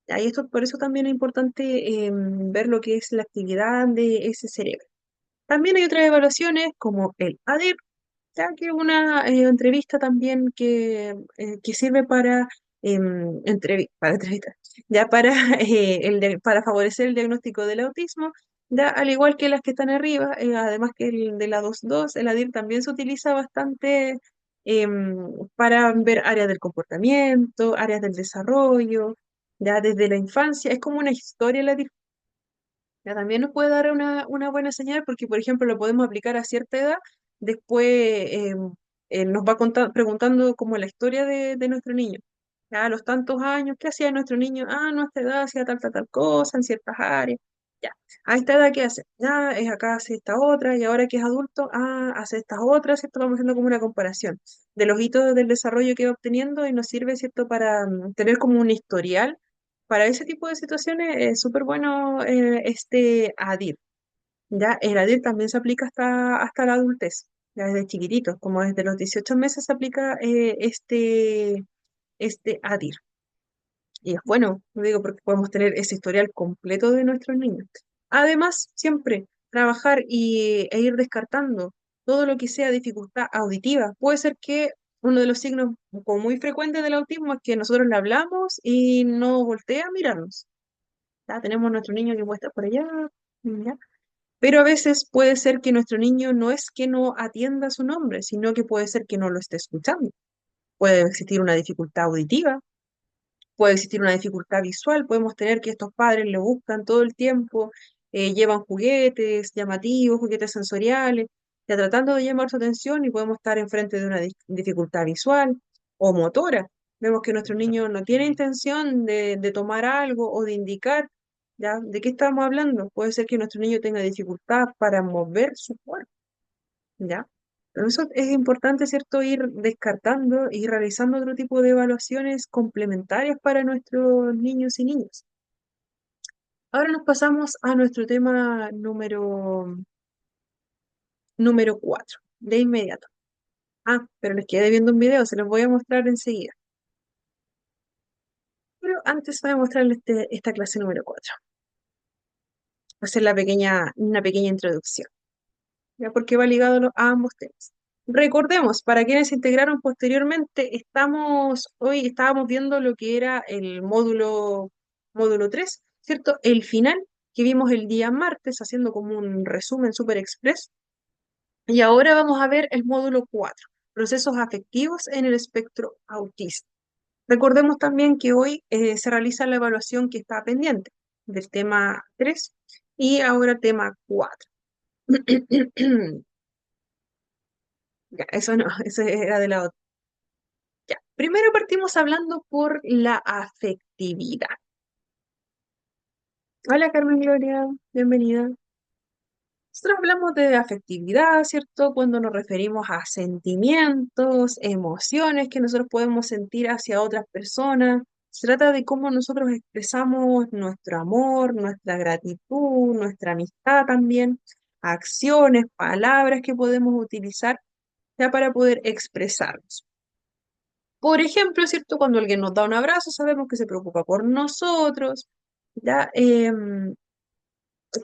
¿Ya? Y esto, por eso también es importante ver lo que es la actividad de ese cerebro. También hay otras evaluaciones como el ADIR, ya que es una entrevista también que sirve para entrevistar, ya para, para favorecer el diagnóstico del autismo, ya al igual que las que están arriba, además que el de la 2.2, el ADIR también se utiliza bastante para ver áreas del comportamiento, áreas del desarrollo, ya desde la infancia, es como una historia la ya también nos puede dar una buena señal porque, por ejemplo, lo podemos aplicar a cierta edad, después nos va preguntando como la historia de nuestro niño. Ya a los tantos años, ¿qué hacía nuestro niño? Ah, no, a esta edad hacía tal cosa en ciertas áreas. Ya. A esta edad, ¿qué hace? Ya, es acá hace esta otra, y ahora que es adulto, hace estas otras, ¿cierto? Vamos haciendo como una comparación de los hitos del desarrollo que va obteniendo y nos sirve, ¿cierto? Para tener como un historial. Para ese tipo de situaciones es súper bueno este ADIR. Ya, el ADIR también se aplica hasta la adultez, ya desde chiquititos, como desde los 18 meses se aplica este ADIR. Y es bueno, lo digo porque podemos tener ese historial completo de nuestros niños. Además, siempre trabajar e ir descartando todo lo que sea dificultad auditiva. Puede ser que uno de los signos como muy frecuentes del autismo es que nosotros le hablamos y no voltea a mirarnos. Ya tenemos nuestro niño que puede estar por allá, ¿ya? Pero a veces puede ser que nuestro niño no es que no atienda su nombre, sino que puede ser que no lo esté escuchando. Puede existir una dificultad auditiva, puede existir una dificultad visual, podemos tener que estos padres le buscan todo el tiempo, llevan juguetes llamativos, juguetes sensoriales, ya tratando de llamar su atención y podemos estar enfrente de una dificultad visual o motora. Vemos que nuestro niño no tiene intención de tomar algo o de indicar, ¿ya? ¿De qué estamos hablando? Puede ser que nuestro niño tenga dificultad para mover su cuerpo, ¿ya? Pero eso es importante, ¿cierto? Ir descartando y realizando otro tipo de evaluaciones complementarias para nuestros niños y niñas. Ahora nos pasamos a nuestro tema número 4, de inmediato. Pero les quedé viendo un video, se los voy a mostrar enseguida. Pero antes voy a mostrarles esta clase número 4. Va a ser una pequeña introducción. ¿Ya? Porque va ligado a ambos temas. Recordemos, para quienes se integraron posteriormente, hoy estábamos viendo lo que era el módulo 3, ¿cierto? El final que vimos el día martes, haciendo como un resumen super express. Y ahora vamos a ver el módulo 4, procesos afectivos en el espectro autista. Recordemos también que hoy se realiza la evaluación que está pendiente del tema 3 y ahora tema 4. Ya, eso no, eso era de la otra. Ya, primero partimos hablando por la afectividad. Hola Carmen Gloria, bienvenida. Nosotros hablamos de afectividad, ¿cierto? Cuando nos referimos a sentimientos, emociones que nosotros podemos sentir hacia otras personas. Se trata de cómo nosotros expresamos nuestro amor, nuestra gratitud, nuestra amistad también, acciones, palabras que podemos utilizar ya para poder expresarnos. Por ejemplo, ¿cierto? Cuando alguien nos da un abrazo, sabemos que se preocupa por nosotros, ¿ya?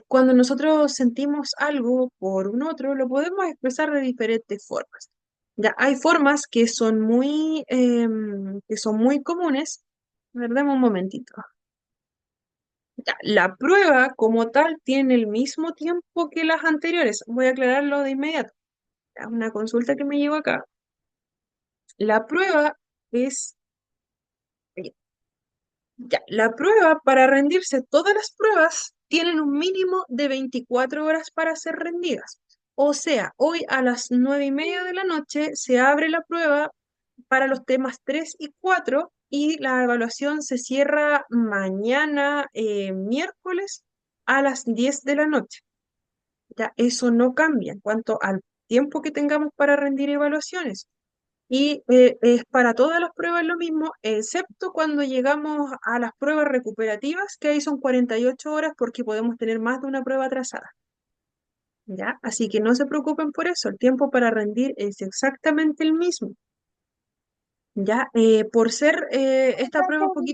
Cuando nosotros sentimos algo por un otro, lo podemos expresar de diferentes formas. Ya, hay formas que son muy comunes. A ver, dame un momentito. Ya, la prueba como tal tiene el mismo tiempo que las anteriores. Voy a aclararlo de inmediato. Ya, una consulta que me llegó acá. La prueba es Ya, la prueba para rendirse, todas las pruebas tienen un mínimo de 24 horas para ser rendidas. O sea, hoy a las 9:30 de la noche se abre la prueba para los temas 3 y 4 y la evaluación se cierra mañana, miércoles, a las 10 de la noche. Ya, eso no cambia en cuanto al tiempo que tengamos para rendir evaluaciones. Y es para todas las pruebas lo mismo, excepto cuando llegamos a las pruebas recuperativas, que ahí son 48 horas porque podemos tener más de una prueba atrasada. ¿Ya? Así que no se preocupen por eso, el tiempo para rendir es exactamente el mismo. ¿Ya? Por ser esta prueba un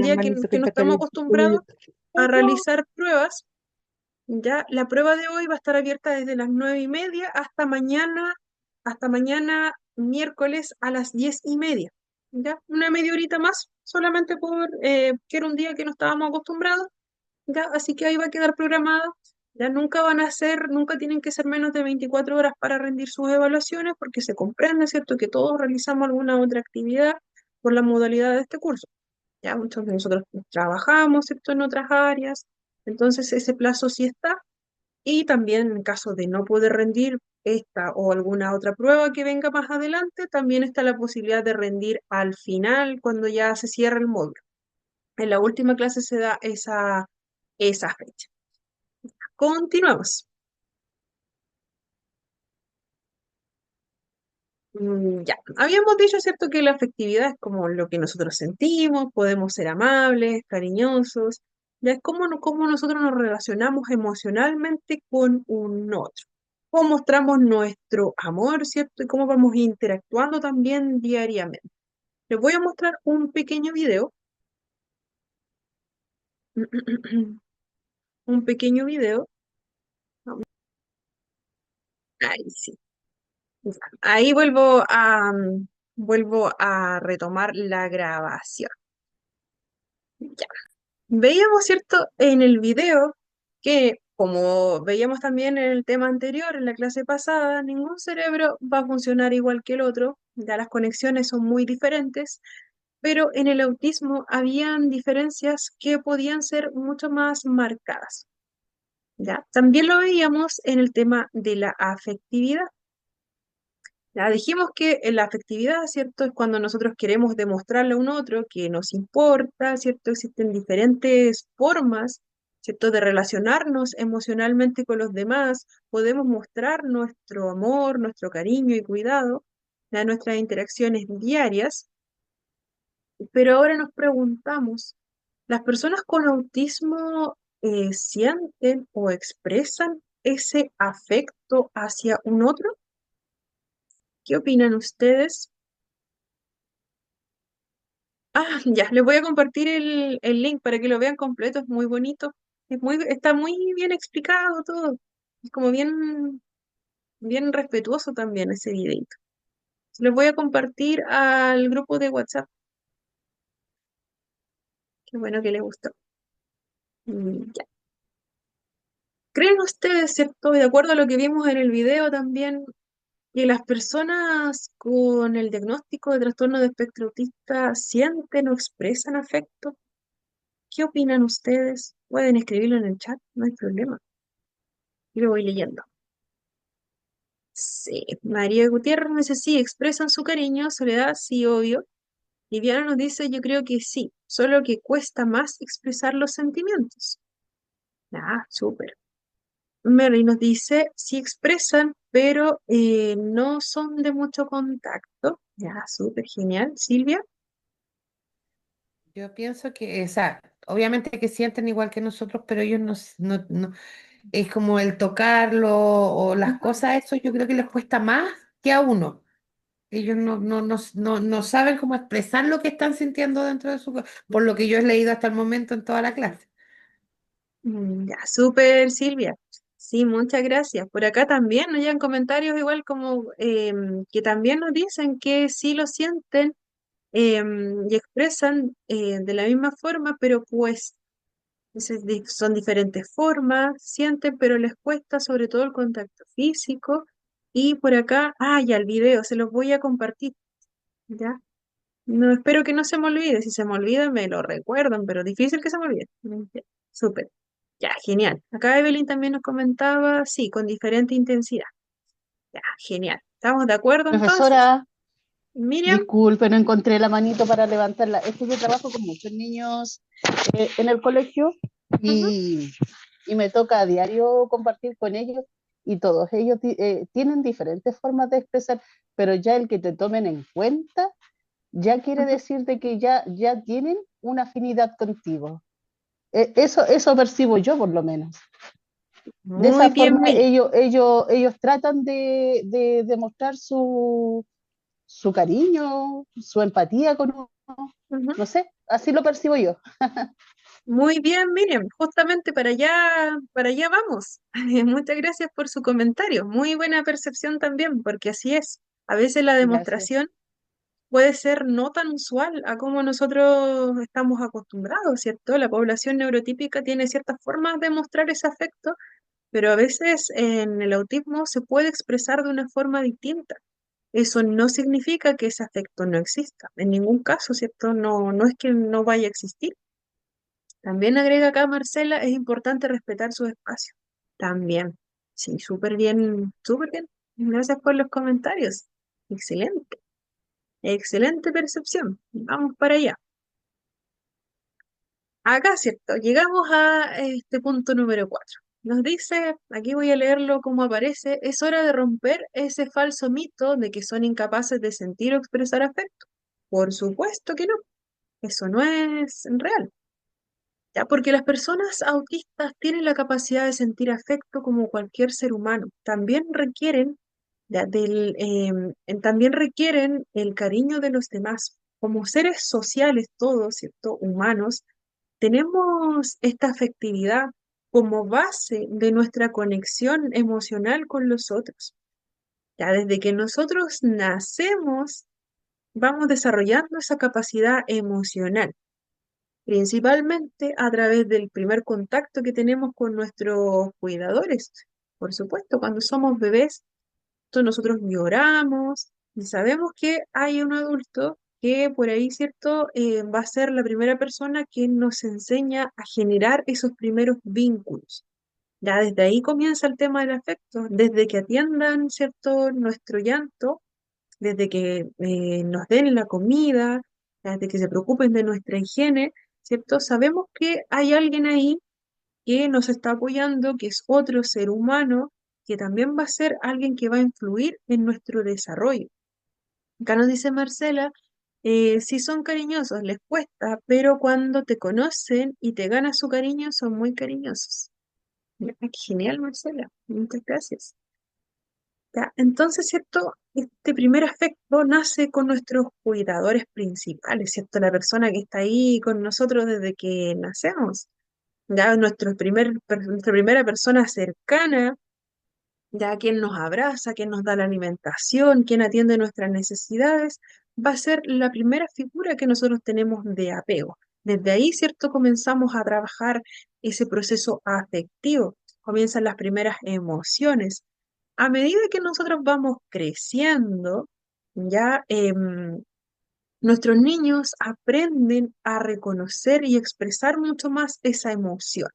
día que no estamos acostumbrados a realizar pruebas, ya, la prueba de hoy va a estar abierta desde las 9:30 hasta mañana miércoles a las 10:30. Ya, una media horita más, solamente que era un día que no estábamos acostumbrados. Ya, así que ahí va a quedar programada. Ya nunca tienen que ser menos de 24 horas para rendir sus evaluaciones, porque se comprende, ¿cierto?, que todos realizamos alguna otra actividad por la modalidad de este curso. Ya muchos de nosotros trabajamos, ¿cierto?, en otras áreas. Entonces ese plazo sí está. Y también en caso de no poder rendir esta o alguna otra prueba que venga más adelante, también está la posibilidad de rendir al final cuando ya se cierra el módulo. En la última clase se da esa fecha. Continuamos. Ya, habíamos dicho, ¿cierto?, que la afectividad es como lo que nosotros sentimos, podemos ser amables, cariñosos, ya es cómo nosotros nos relacionamos emocionalmente con un otro, cómo mostramos nuestro amor, ¿cierto? Y cómo vamos interactuando también diariamente. Les voy a mostrar un pequeño video, un pequeño video, ahí sí. Ahí vuelvo a retomar la grabación. Ya. Veíamos, ¿cierto?, en el video que, como veíamos también en el tema anterior, en la clase pasada, ningún cerebro va a funcionar igual que el otro, ya las conexiones son muy diferentes, pero en el autismo habían diferencias que podían ser mucho más marcadas, ¿ya? También lo veíamos en el tema de la afectividad. Ya dijimos que la afectividad, ¿cierto? Es cuando nosotros queremos demostrarle a un otro que nos importa, ¿cierto? Existen diferentes formas, ¿cierto?, de relacionarnos emocionalmente con los demás. Podemos mostrar nuestro amor, nuestro cariño y cuidado en nuestras interacciones diarias, pero ahora nos preguntamos, ¿las personas con autismo sienten o expresan ese afecto hacia un otro? ¿Qué opinan ustedes? Ah, ya, les voy a compartir el link para que lo vean completo, es muy bonito, está muy bien explicado todo, es como bien respetuoso también ese videito. Se los voy a compartir al grupo de WhatsApp, qué bueno que les gustó. Ya. ¿Creen ustedes, cierto, de acuerdo a lo que vimos en el video también, que las personas con el diagnóstico de trastorno de espectro autista sienten o expresan afecto? ¿Qué opinan ustedes? Pueden escribirlo en el chat, no hay problema. Yo lo voy leyendo. Sí, María Gutiérrez nos dice sí, expresan su cariño, Soledad, sí, obvio. Viviana nos dice, yo creo que sí, solo que cuesta más expresar los sentimientos. Ah, súper. Mary nos dice, sí expresan, pero no son de mucho contacto. Ya, súper genial. Silvia. Yo pienso que, o sea, obviamente que sienten igual que nosotros, pero ellos es como el tocarlo o las Ujú. cosas, eso yo creo que les cuesta más que a uno. Ellos no saben cómo expresar lo que están sintiendo dentro de por lo que yo he leído hasta el momento en toda la clase. Ya, súper, Silvia. Sí, muchas gracias. Por acá también nos llegan comentarios igual como que también nos dicen que sí lo sienten y expresan de la misma forma, pero pues son diferentes formas, sienten, pero les cuesta sobre todo el contacto físico. Y por acá, ya el video, se los voy a compartir, ¿ya? No, espero que no se me olvide. Si se me olvida, me lo recuerdan, pero difícil que se me olvide. Ya, súper. Ya, genial. Acá Evelyn también nos comentaba, sí, con diferente intensidad. Ya, genial. ¿Estamos de acuerdo entonces? Profesora, Miriam. disculpe, no encontré la manito para levantarla. Es que yo trabajo con muchos niños en el colegio Ujú. y, y me toca a diario compartir con ellos y todos ellos tienen diferentes formas de expresar, pero ya el que te tomen en cuenta ya quiere Ujú. decir de que ya tienen una afinidad contigo. Eso percibo yo por lo menos. De Muy esa bien, forma Miriam. ellos tratan de demostrar su cariño, su empatía con uno, Ujú. no sé, así lo percibo yo. Muy bien, Miriam. Justamente para allá vamos. Muchas gracias por su comentario. Muy buena percepción también, porque así es. A veces la Gracias. demostración puede ser no tan usual a como nosotros estamos acostumbrados, ¿cierto? La población neurotípica tiene ciertas formas de mostrar ese afecto, pero a veces en el autismo se puede expresar de una forma distinta. Eso no significa que ese afecto no exista. En ningún caso, ¿cierto? No es que no vaya a existir. También agrega acá Marcela, es importante respetar su espacio. También. Sí, súper bien, súper bien. Gracias por los comentarios. Excelente. Excelente percepción. Vamos para allá. acá, ¿cierto? Llegamos a este punto número 4. Nos dice, aquí voy a leerlo como aparece, es hora de romper ese falso mito de que son incapaces de sentir o expresar afecto. Por supuesto que no, eso no es real. ¿Ya? Porque las personas autistas tienen la capacidad de sentir afecto como cualquier ser humano. También requieren, ya, también requieren el cariño de los demás. Como seres sociales todos, ¿cierto? Humanos, tenemos esta afectividad como base de nuestra conexión emocional con los otros. Ya desde que nosotros nacemos, vamos desarrollando esa capacidad emocional, principalmente a través del primer contacto que tenemos con nuestros cuidadores. Por supuesto, cuando somos bebés, nosotros lloramos y sabemos que hay un adulto que por ahí, ¿cierto? Va a ser la primera persona que nos enseña a generar esos primeros vínculos. Ya desde ahí comienza el tema del afecto, desde que atiendan, ¿cierto? Nuestro llanto, desde que nos den la comida, desde que se preocupen de nuestra higiene, ¿cierto? Sabemos que hay alguien ahí que nos está apoyando, que es otro ser humano, que también va a ser alguien que va a influir en nuestro desarrollo. Acá nos dice Marcela, si son cariñosos, les cuesta, pero cuando te conocen y te ganan su cariño, son muy cariñosos. Mira, qué genial, Marcela. Muchas gracias. Ya, entonces, ¿cierto? Este primer afecto nace con nuestros cuidadores principales, ¿cierto? La persona que está ahí con nosotros desde que nacemos. Ya nuestra primera persona cercana, ya quien nos abraza, quien nos da la alimentación, quien atiende nuestras necesidades, va a ser la primera figura que nosotros tenemos de apego. Desde ahí, ¿cierto? Comenzamos a trabajar ese proceso afectivo, comienzan las primeras emociones. A medida que nosotros vamos creciendo, ya nuestros niños aprenden a reconocer y expresar mucho más esa emoción.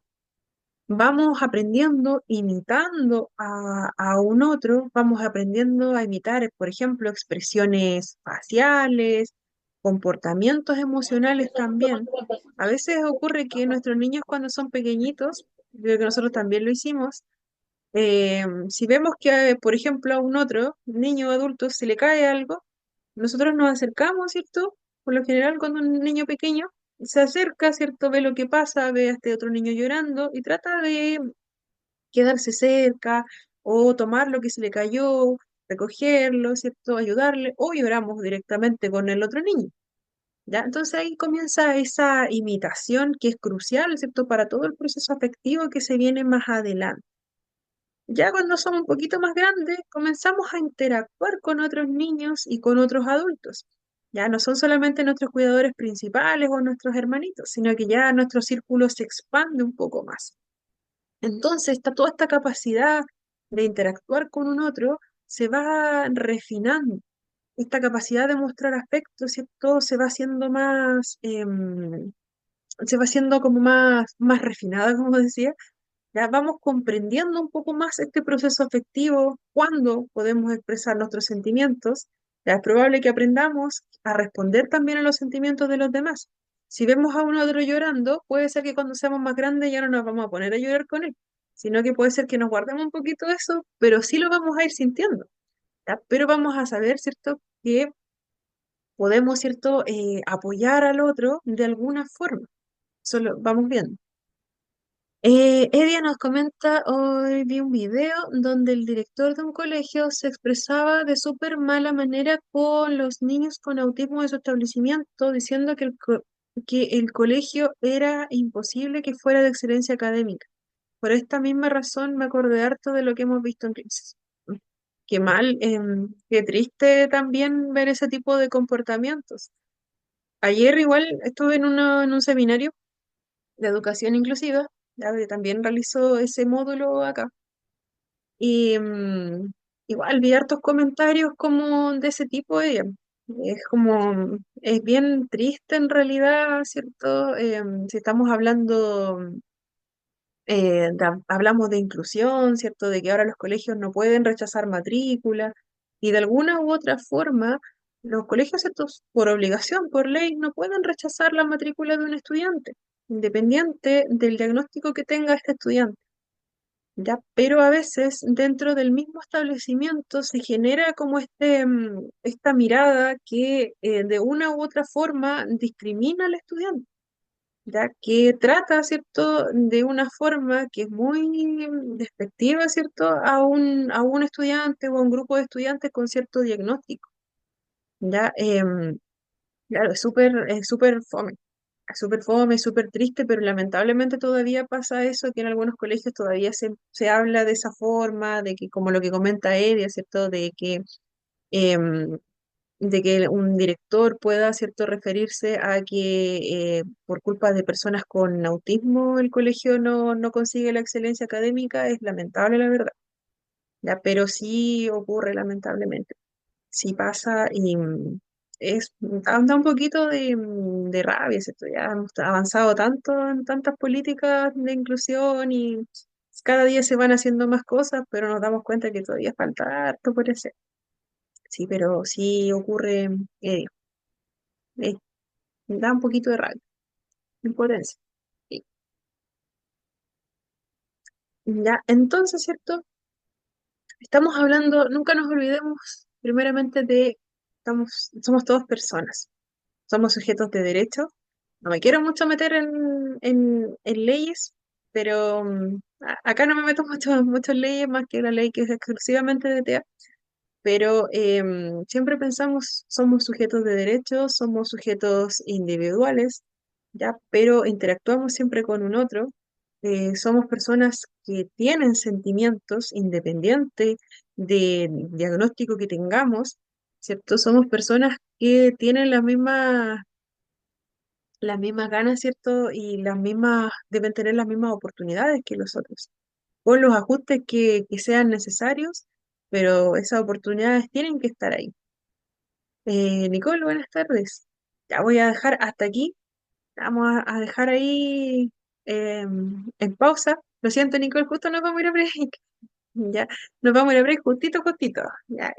Vamos aprendiendo, imitando a un otro, vamos aprendiendo a imitar, por ejemplo, expresiones faciales, comportamientos emocionales también. A veces ocurre que nuestros niños cuando son pequeñitos, creo que nosotros también lo hicimos, si vemos que, por ejemplo, a un otro niño o adulto se le cae algo, nosotros nos acercamos, ¿cierto? Por lo general, cuando un niño pequeño se acerca, ¿cierto? Ve lo que pasa, ve a este otro niño llorando y trata de quedarse cerca o tomar lo que se le cayó, recogerlo, ¿cierto? Ayudarle o lloramos directamente con el otro niño. ¿Ya? Entonces ahí comienza esa imitación que es crucial, ¿cierto? Para todo el proceso afectivo que se viene más adelante. Ya cuando somos un poquito más grandes, comenzamos a interactuar con otros niños y con otros adultos. Ya no son solamente nuestros cuidadores principales o nuestros hermanitos, sino que ya nuestro círculo se expande un poco más. Entonces, toda esta capacidad de interactuar con un otro se va refinando. Esta capacidad de mostrar afecto, ¿cierto? Se va haciendo más, se va haciendo como más refinada, como decía, ya vamos comprendiendo un poco más este proceso afectivo, cuándo podemos expresar nuestros sentimientos. Ya es probable que aprendamos a responder también a los sentimientos de los demás. Si vemos a uno otro llorando, puede ser que cuando seamos más grandes ya no nos vamos a poner a llorar con él, sino que puede ser que nos guardemos un poquito de eso, pero sí lo vamos a ir sintiendo. ¿Ya? Pero vamos a saber, ¿cierto?, que podemos, ¿cierto?, apoyar al otro de alguna forma. Solo vamos viendo. Edia nos comenta, hoy vi un video donde el director de un colegio se expresaba de súper mala manera con los niños con autismo de su establecimiento, diciendo que el colegio era imposible que fuera de excelencia académica. Por esta misma razón me acordé harto de lo que hemos visto en Crisis. Qué mal, qué triste también ver ese tipo de comportamientos. Ayer igual estuve en un seminario de educación inclusiva, ya que también realizó ese módulo acá. Y igual vi hartos comentarios como de ese tipo es como, es bien triste en realidad, ¿cierto? Si estamos hablando, hablamos de inclusión, ¿cierto? De que ahora los colegios no pueden rechazar matrícula y de alguna u otra forma los colegios, ¿cierto? Por obligación, por ley, no pueden rechazar la matrícula de un estudiante. independiente del diagnóstico que tenga este estudiante. ¿Ya? Pero a veces dentro del mismo establecimiento se genera como esta mirada que de una u otra forma discrimina al estudiante, ¿ya? Que trata, ¿cierto?, de una forma que es muy despectiva, ¿cierto?, a un estudiante o a un grupo de estudiantes con cierto diagnóstico, ¿ya? Claro, es súper fome, súper triste, pero lamentablemente todavía pasa eso, que en algunos colegios todavía se habla de esa forma, de que, como lo que comenta Edia, ¿cierto? Em, de que un director pueda, ¿cierto?, referirse a que por culpa de personas con autismo el colegio no consigue la excelencia académica, es lamentable, la verdad, ¿ya? Pero sí ocurre, lamentablemente. Sí pasa y da un poquito de rabia, ¿cierto? Ya hemos avanzado tanto en tantas políticas de inclusión y cada día se van haciendo más cosas, pero nos damos cuenta que todavía falta harto por hacer. Sí, pero sí ocurre, eh, eh, da un poquito de rabia, impotencia. Sí. Ya, entonces, ¿cierto? Estamos hablando, nunca nos olvidemos primeramente somos todas personas, somos sujetos de derecho. No me quiero mucho meter en leyes, pero acá no me meto mucho en leyes más que la ley que es exclusivamente de TEA, pero siempre pensamos, somos sujetos de derechos, somos sujetos individuales, ¿ya? Pero interactuamos siempre con un otro. Somos personas que tienen sentimientos independiente del diagnóstico que tengamos, ¿cierto? Somos personas que tienen las mismas ganas, ¿cierto? Y deben tener las mismas oportunidades que los otros, con los ajustes que sean necesarios, pero esas oportunidades tienen que estar ahí. Nicole, buenas tardes. Ya voy a dejar hasta aquí. Vamos a dejar ahí en pausa. Lo siento, Nicole, justo nos vamos a ir a break. Ya, nos vamos a ir a break justito. Ya,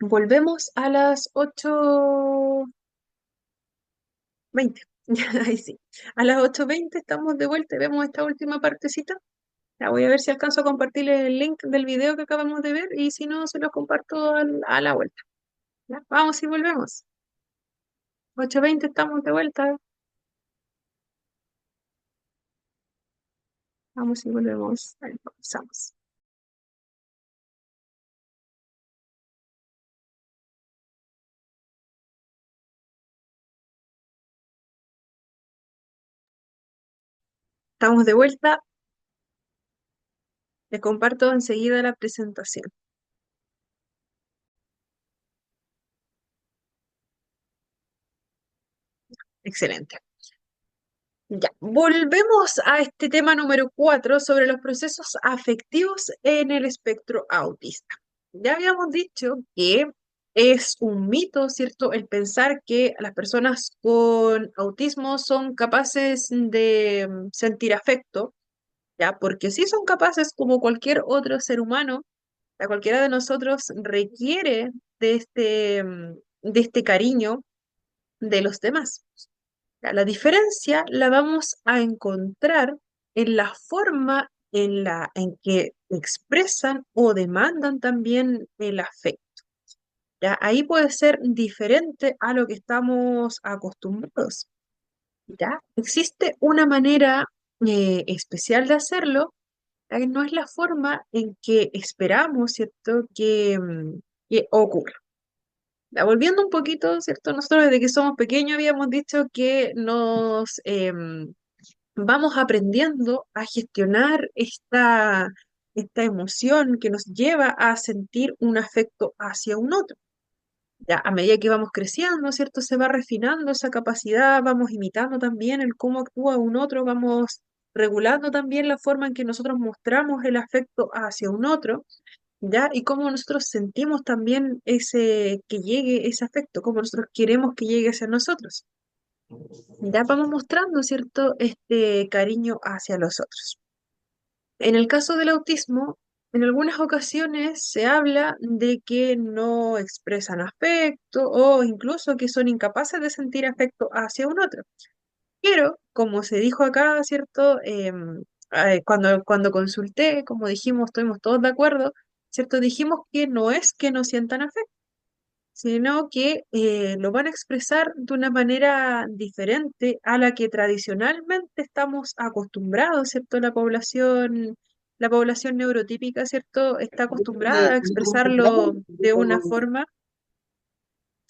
volvemos a las 8:20. Ya, ahí sí. A las 8:20 estamos de vuelta y vemos esta última partecita. Ya voy a ver si alcanzo a compartirle el link del video que acabamos de ver y si no, se los comparto a la vuelta. Ya, vamos y volvemos. 8:20 estamos de vuelta. Vamos y volvemos. Ahí comenzamos. Estamos de vuelta. Les comparto enseguida la presentación. Excelente. Ya, volvemos a este tema número 4 sobre los procesos afectivos en el espectro autista. Ya habíamos dicho que es un mito, ¿cierto?, el pensar que las personas con autismo son capaces de sentir afecto, ¿ya? Porque sí son capaces como cualquier otro ser humano, cualquiera de nosotros requiere de este cariño de los demás. La diferencia la vamos a encontrar en la forma en que expresan o demandan también el afecto. ¿Ya? Ahí puede ser diferente a lo que estamos acostumbrados. ¿Ya? Existe una manera especial de hacerlo, que no es la forma en que esperamos, ¿cierto?, que ocurra. Ya, volviendo un poquito, ¿cierto? Nosotros desde que somos pequeños habíamos dicho que nos vamos aprendiendo a gestionar esta emoción que nos lleva a sentir un afecto hacia un otro. Ya, a medida que vamos creciendo, ¿cierto? Se va refinando esa capacidad, vamos imitando también el cómo actúa un otro, vamos regulando también la forma en que nosotros mostramos el afecto hacia un otro, ¿ya? Y cómo nosotros sentimos también que llegue ese afecto, cómo nosotros queremos que llegue hacia nosotros. Ya vamos mostrando, ¿cierto?, este cariño hacia los otros. En el caso del autismo, en algunas ocasiones se habla de que no expresan afecto o incluso que son incapaces de sentir afecto hacia un otro. Pero, como se dijo acá, ¿cierto? Cuando consulté, como dijimos, estuvimos todos de acuerdo, ¿cierto? Dijimos que no es que no sientan afecto, sino que lo van a expresar de una manera diferente a la que tradicionalmente estamos acostumbrados, ¿cierto? La población neurotípica, ¿cierto? Está acostumbrada a expresarlo de una forma,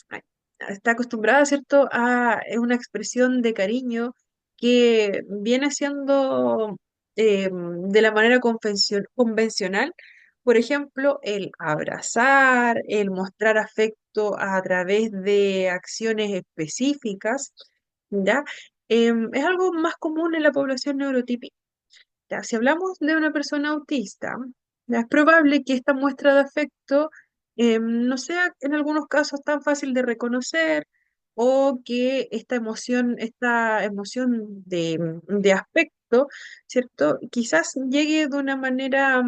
ay, está acostumbrada, ¿cierto? A una expresión de cariño que viene siendo de la manera convencional. Por ejemplo, el abrazar, el mostrar afecto a través de acciones específicas, ¿ya? Es algo más común en la población neurotípica. Ya, si hablamos de una persona autista, ya es probable que esta muestra de afecto no sea en algunos casos tan fácil de reconocer o que esta emoción de aspecto, ¿cierto? Quizás llegue de una manera,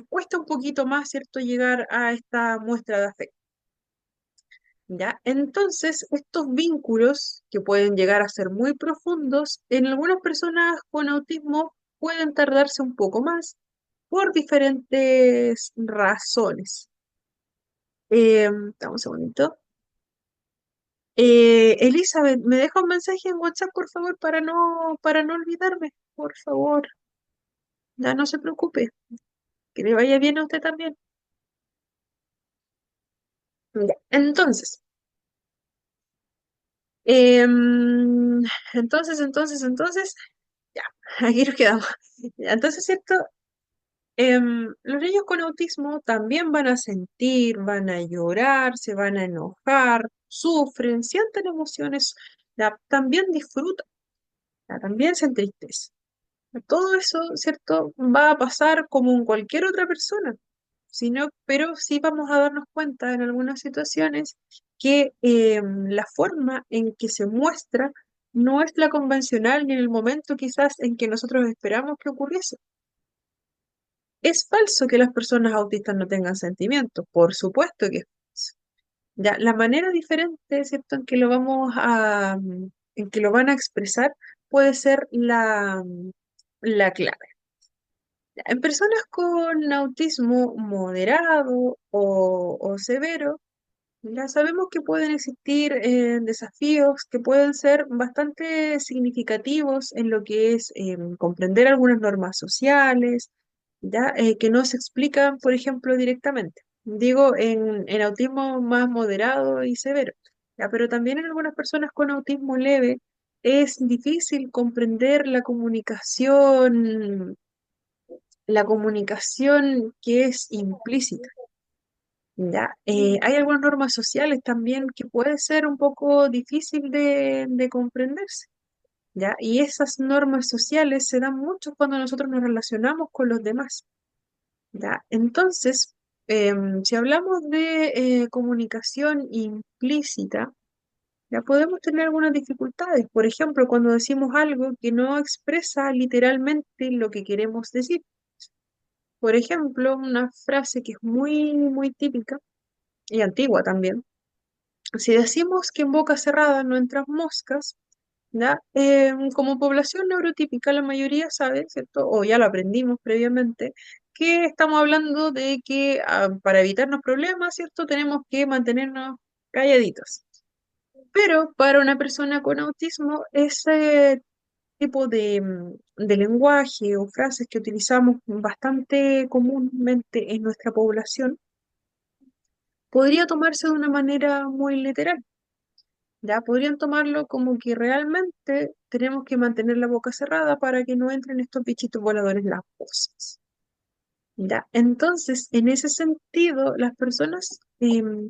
cuesta un poquito más, ¿cierto? Llegar a esta muestra de afecto. ¿Ya? Entonces, estos vínculos que pueden llegar a ser muy profundos, en algunas personas con autismo pueden tardarse un poco más por diferentes razones. Dame un segundito. Elizabeth, ¿me deja un mensaje en WhatsApp, por favor, para no olvidarme? Por favor, ya no se preocupe, que le vaya bien a usted también. Ya, em, entonces, ya, aquí nos quedamos. Ya, entonces, ¿cierto? Los niños con autismo también van a sentir, van a llorar, se van a enojar, sufren, sienten emociones, ya, también disfrutan, ya, también se entristecen. Todo eso, ¿cierto? Va a pasar como en cualquier otra persona, pero sí vamos a darnos cuenta en algunas situaciones que la forma en que se muestra no es la convencional ni en el momento quizás en que nosotros esperamos que ocurriese. Es falso que las personas autistas no tengan sentimientos, por supuesto que es falso. Ya, la manera diferente, ¿cierto?, en que lo van a expresar puede ser la clave. Ya, en personas con autismo moderado o severo, ya sabemos que pueden existir desafíos que pueden ser bastante significativos en lo que es comprender algunas normas sociales, ya que no se explican, por ejemplo, directamente. Digo, en autismo más moderado y severo, ya, pero también en algunas personas con autismo leve es difícil comprender la comunicación que es implícita. ¿Ya? Hay algunas normas sociales también que puede ser un poco difícil de comprenderse, ¿ya? Y esas normas sociales se dan mucho cuando nosotros nos relacionamos con los demás, ¿ya? Entonces, si hablamos de comunicación implícita, ya podemos tener algunas dificultades. Por ejemplo, cuando decimos algo que no expresa literalmente lo que queremos decir. Por ejemplo, una frase que es muy, muy típica y antigua también. Si decimos que en boca cerrada no entran moscas, ¿ya? Como población neurotípica, la mayoría sabe, ¿cierto? O ya lo aprendimos previamente, que estamos hablando de que para evitarnos problemas, ¿cierto? Tenemos que mantenernos calladitos. Pero para una persona con autismo, ese tipo de lenguaje o frases que utilizamos bastante comúnmente en nuestra población podría tomarse de una manera muy literal. Ya podrían tomarlo como que realmente tenemos que mantener la boca cerrada para que no entren estos bichitos voladores en las cosas. Ya, entonces, en ese sentido, las personas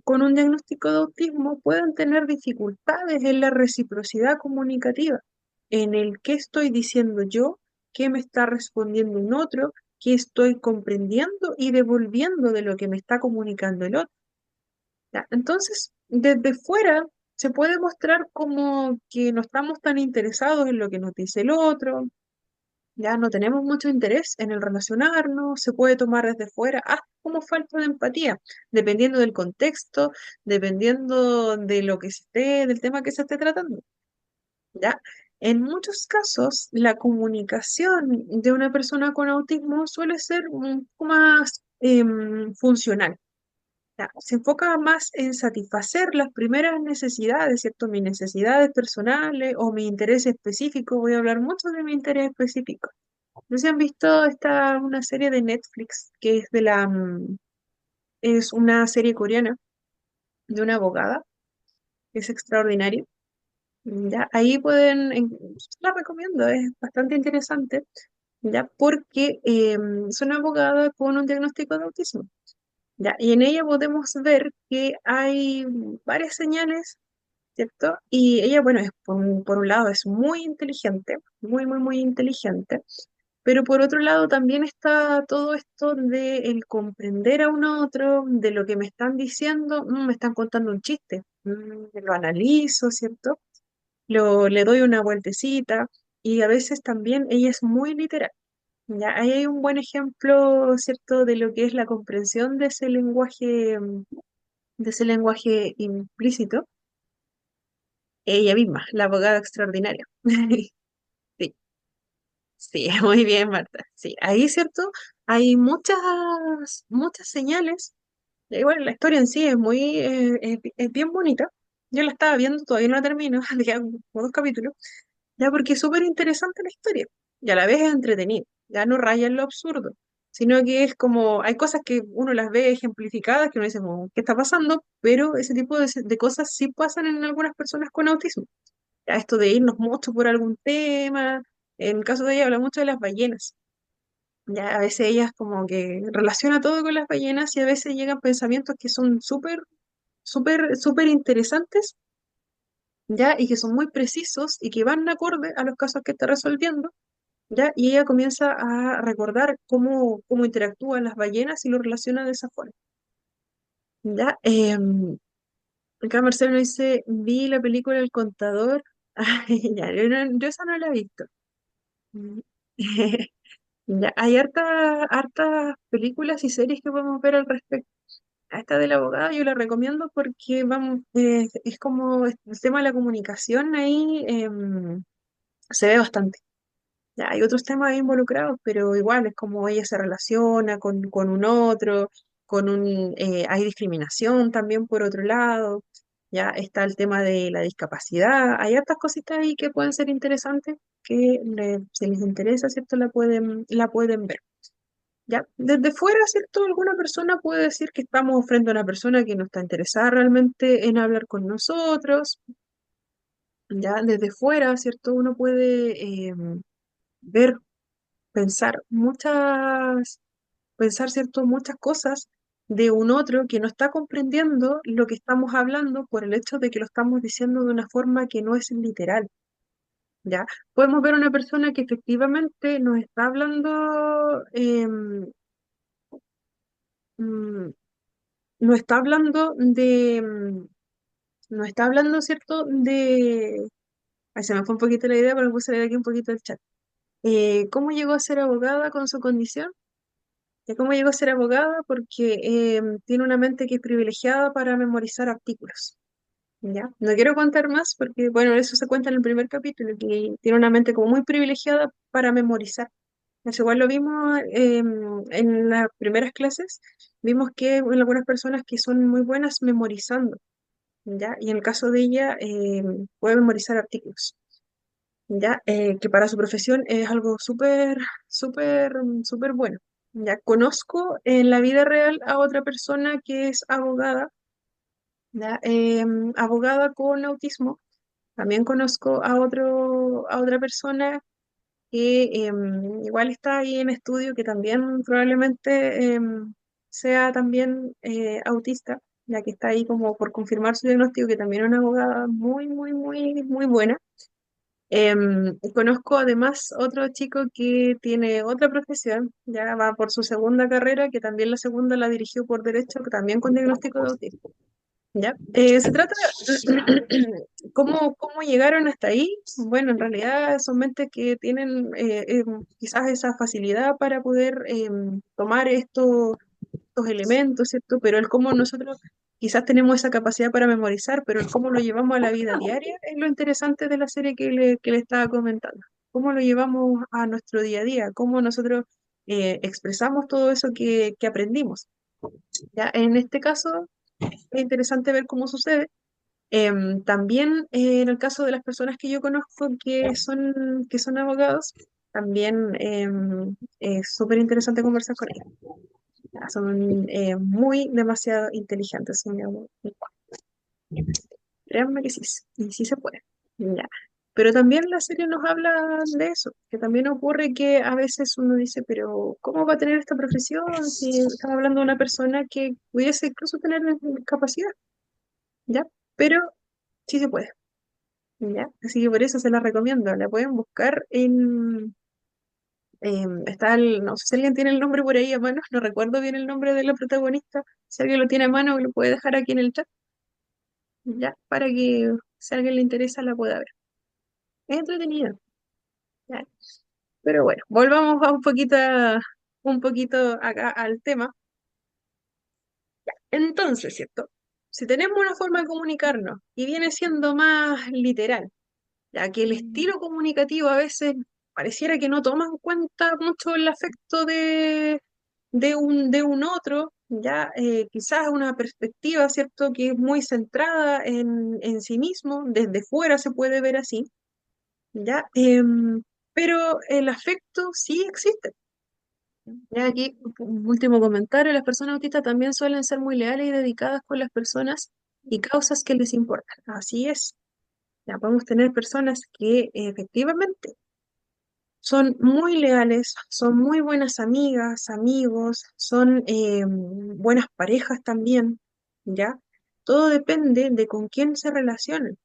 con un diagnóstico de autismo pueden tener dificultades en la reciprocidad comunicativa, en el qué estoy diciendo yo, qué me está respondiendo un otro, qué estoy comprendiendo y devolviendo de lo que me está comunicando el otro. Ya, entonces, desde fuera se puede mostrar como que no estamos tan interesados en lo que nos dice el otro, ya no tenemos mucho interés en el relacionarnos, se puede tomar desde fuera hasta como falta de empatía, dependiendo del contexto, dependiendo de lo que se esté, del tema que se esté tratando. ¿ya? En muchos casos, la comunicación de una persona con autismo suele ser un poco más funcional. ¿Ya? Se enfoca más en satisfacer las primeras necesidades, ¿cierto? Mis necesidades personales o mi interés específico. Voy a hablar mucho de mi interés específico. No sé si han visto una serie de Netflix que es es una serie coreana de una abogada, que es extraordinaria. Ya, ahí la recomiendo, es bastante interesante, ya, porque es una abogada con un diagnóstico de autismo, ya, y en ella podemos ver que hay varias señales, ¿cierto? Y ella, bueno, por un lado es muy inteligente, muy inteligente, pero por otro lado también está todo esto de el comprender a un otro, de lo que me están diciendo, me están contando un chiste, lo analizo, ¿cierto? Le doy una vueltecita y a veces también ella es muy literal. Ya, ahí hay un buen ejemplo, ¿cierto?, de lo que es la comprensión de ese lenguaje implícito. Ella misma, la abogada extraordinaria. Sí, sí, muy bien, Marta. Sí, ahí, ¿cierto? Hay muchas señales. Y bueno, la historia en sí es es bien bonita. Yo la estaba viendo, todavía no la termino, le quedan como dos capítulos. Ya, porque es súper interesante la historia. Y a la vez es entretenido. Ya no raya en lo absurdo. Sino que es como, hay cosas que uno las ve ejemplificadas, que uno dice, como, ¿qué está pasando? Pero ese tipo de cosas sí pasan en algunas personas con autismo. Ya, esto de irnos mucho por algún tema. En el caso de ella habla mucho de las ballenas. Ya, a veces ella es como que relaciona todo con las ballenas y a veces llegan pensamientos que son súper interesantes, ya, y que son muy precisos y que van acorde a los casos que está resolviendo. ¿Ya? Y ella comienza a recordar cómo interactúan las ballenas y lo relaciona de esa forma. ¿Ya? Acá Marcelo dice, vi la película El Contador. Ay, ya, yo esa no la he visto. Mm. Ya, hay hartas películas y series que podemos ver al respecto. A esta de la abogada yo la recomiendo porque es como el tema de la comunicación ahí se ve bastante. Ya, hay otros temas ahí involucrados, pero igual es como ella se relaciona con un otro, hay discriminación también por otro lado, ya está el tema de la discapacidad, hay hartas cositas ahí que pueden ser interesantes, si les interesa, ¿cierto? La pueden ver. Ya, desde fuera, ¿cierto? Alguna persona puede decir que estamos frente a una persona que no está interesada realmente en hablar con nosotros, ya, desde fuera, ¿cierto? Uno puede ver pensar cierto, muchas cosas de un otro que no está comprendiendo lo que estamos hablando por el hecho de que lo estamos diciendo de una forma que no es literal, ¿ya? Podemos ver una persona que efectivamente nos está hablando, mm, nos está hablando nos está hablando, ¿cierto? Ay, se me fue un poquito la idea, pero me puse a leer aquí un poquito el chat. ¿Cómo llegó a ser abogada con su condición? ¿De cómo llegó a ser abogada? Porque tiene una mente que es privilegiada para memorizar artículos. ¿Ya? No quiero contar más porque, bueno, eso se cuenta en el primer capítulo, que tiene una mente como muy privilegiada para memorizar. Eso igual lo vimos en las primeras clases, vimos que hay algunas personas que son muy buenas memorizando, ¿ya? Y en el caso de ella, puede memorizar artículos. ¿Ya? Que para su profesión es algo súper bueno. Ya conozco en la vida real a otra persona que es abogada, ¿ya? Abogada con autismo. También conozco a otra persona que igual está ahí en estudio, que también probablemente sea también autista, ya que está ahí como por confirmar su diagnóstico, que también es una abogada muy buena. Conozco además otro chico que tiene otra profesión, ya va por su segunda carrera, que también la segunda la dirigió por derecho, que también con diagnóstico de autismo. ¿Ya? Se trata cómo llegaron hasta ahí. Bueno, en realidad son mentes que tienen quizás esa facilidad para poder tomar estos elementos, ¿cierto? Pero el cómo nosotros quizás tenemos esa capacidad para memorizar, pero el cómo lo llevamos a la vida diaria es lo interesante de la serie que le estaba comentando. Cómo lo llevamos a nuestro día a día, cómo nosotros expresamos todo eso que aprendimos. ¿Ya? En este caso, es interesante ver cómo sucede. También en el caso de las personas que yo conozco que son abogados, también es súper interesante conversar con ellos. Ya, son muy demasiado inteligentes. Créanme que sí, y sí se puede. Ya. Pero también la serie nos habla de eso, que también ocurre que a veces uno dice, pero ¿cómo va a tener esta profesión si estamos hablando de una persona que pudiese incluso tener capacidad? ¿Ya? Pero sí se puede. ¿Ya? Así que por eso se la recomiendo. La pueden buscar no sé si alguien tiene el nombre por ahí a mano, no recuerdo bien el nombre de la protagonista. Si alguien lo tiene a mano, lo puede dejar aquí en el chat, ¿ya? Para que si a alguien le interesa la pueda ver. Es entretenido, ¿ya? Pero bueno, volvamos a un poquito acá al tema. Entonces, ¿cierto? Si tenemos una forma de comunicarnos y viene siendo más literal, ya que el estilo comunicativo a veces pareciera que no toma en cuenta mucho el afecto de un otro, ya quizás una perspectiva, ¿cierto?, que es muy centrada en sí mismo, desde fuera se puede ver así, ya. Pero el afecto sí existe. Ya aquí, un último comentario, las personas autistas también suelen ser muy leales y dedicadas con las personas y causas que les importan. Así es. Ya podemos tener personas que efectivamente son muy leales, son muy buenas amigas, amigos, son buenas parejas también, ¿ya? Todo depende de con quién se relacionen,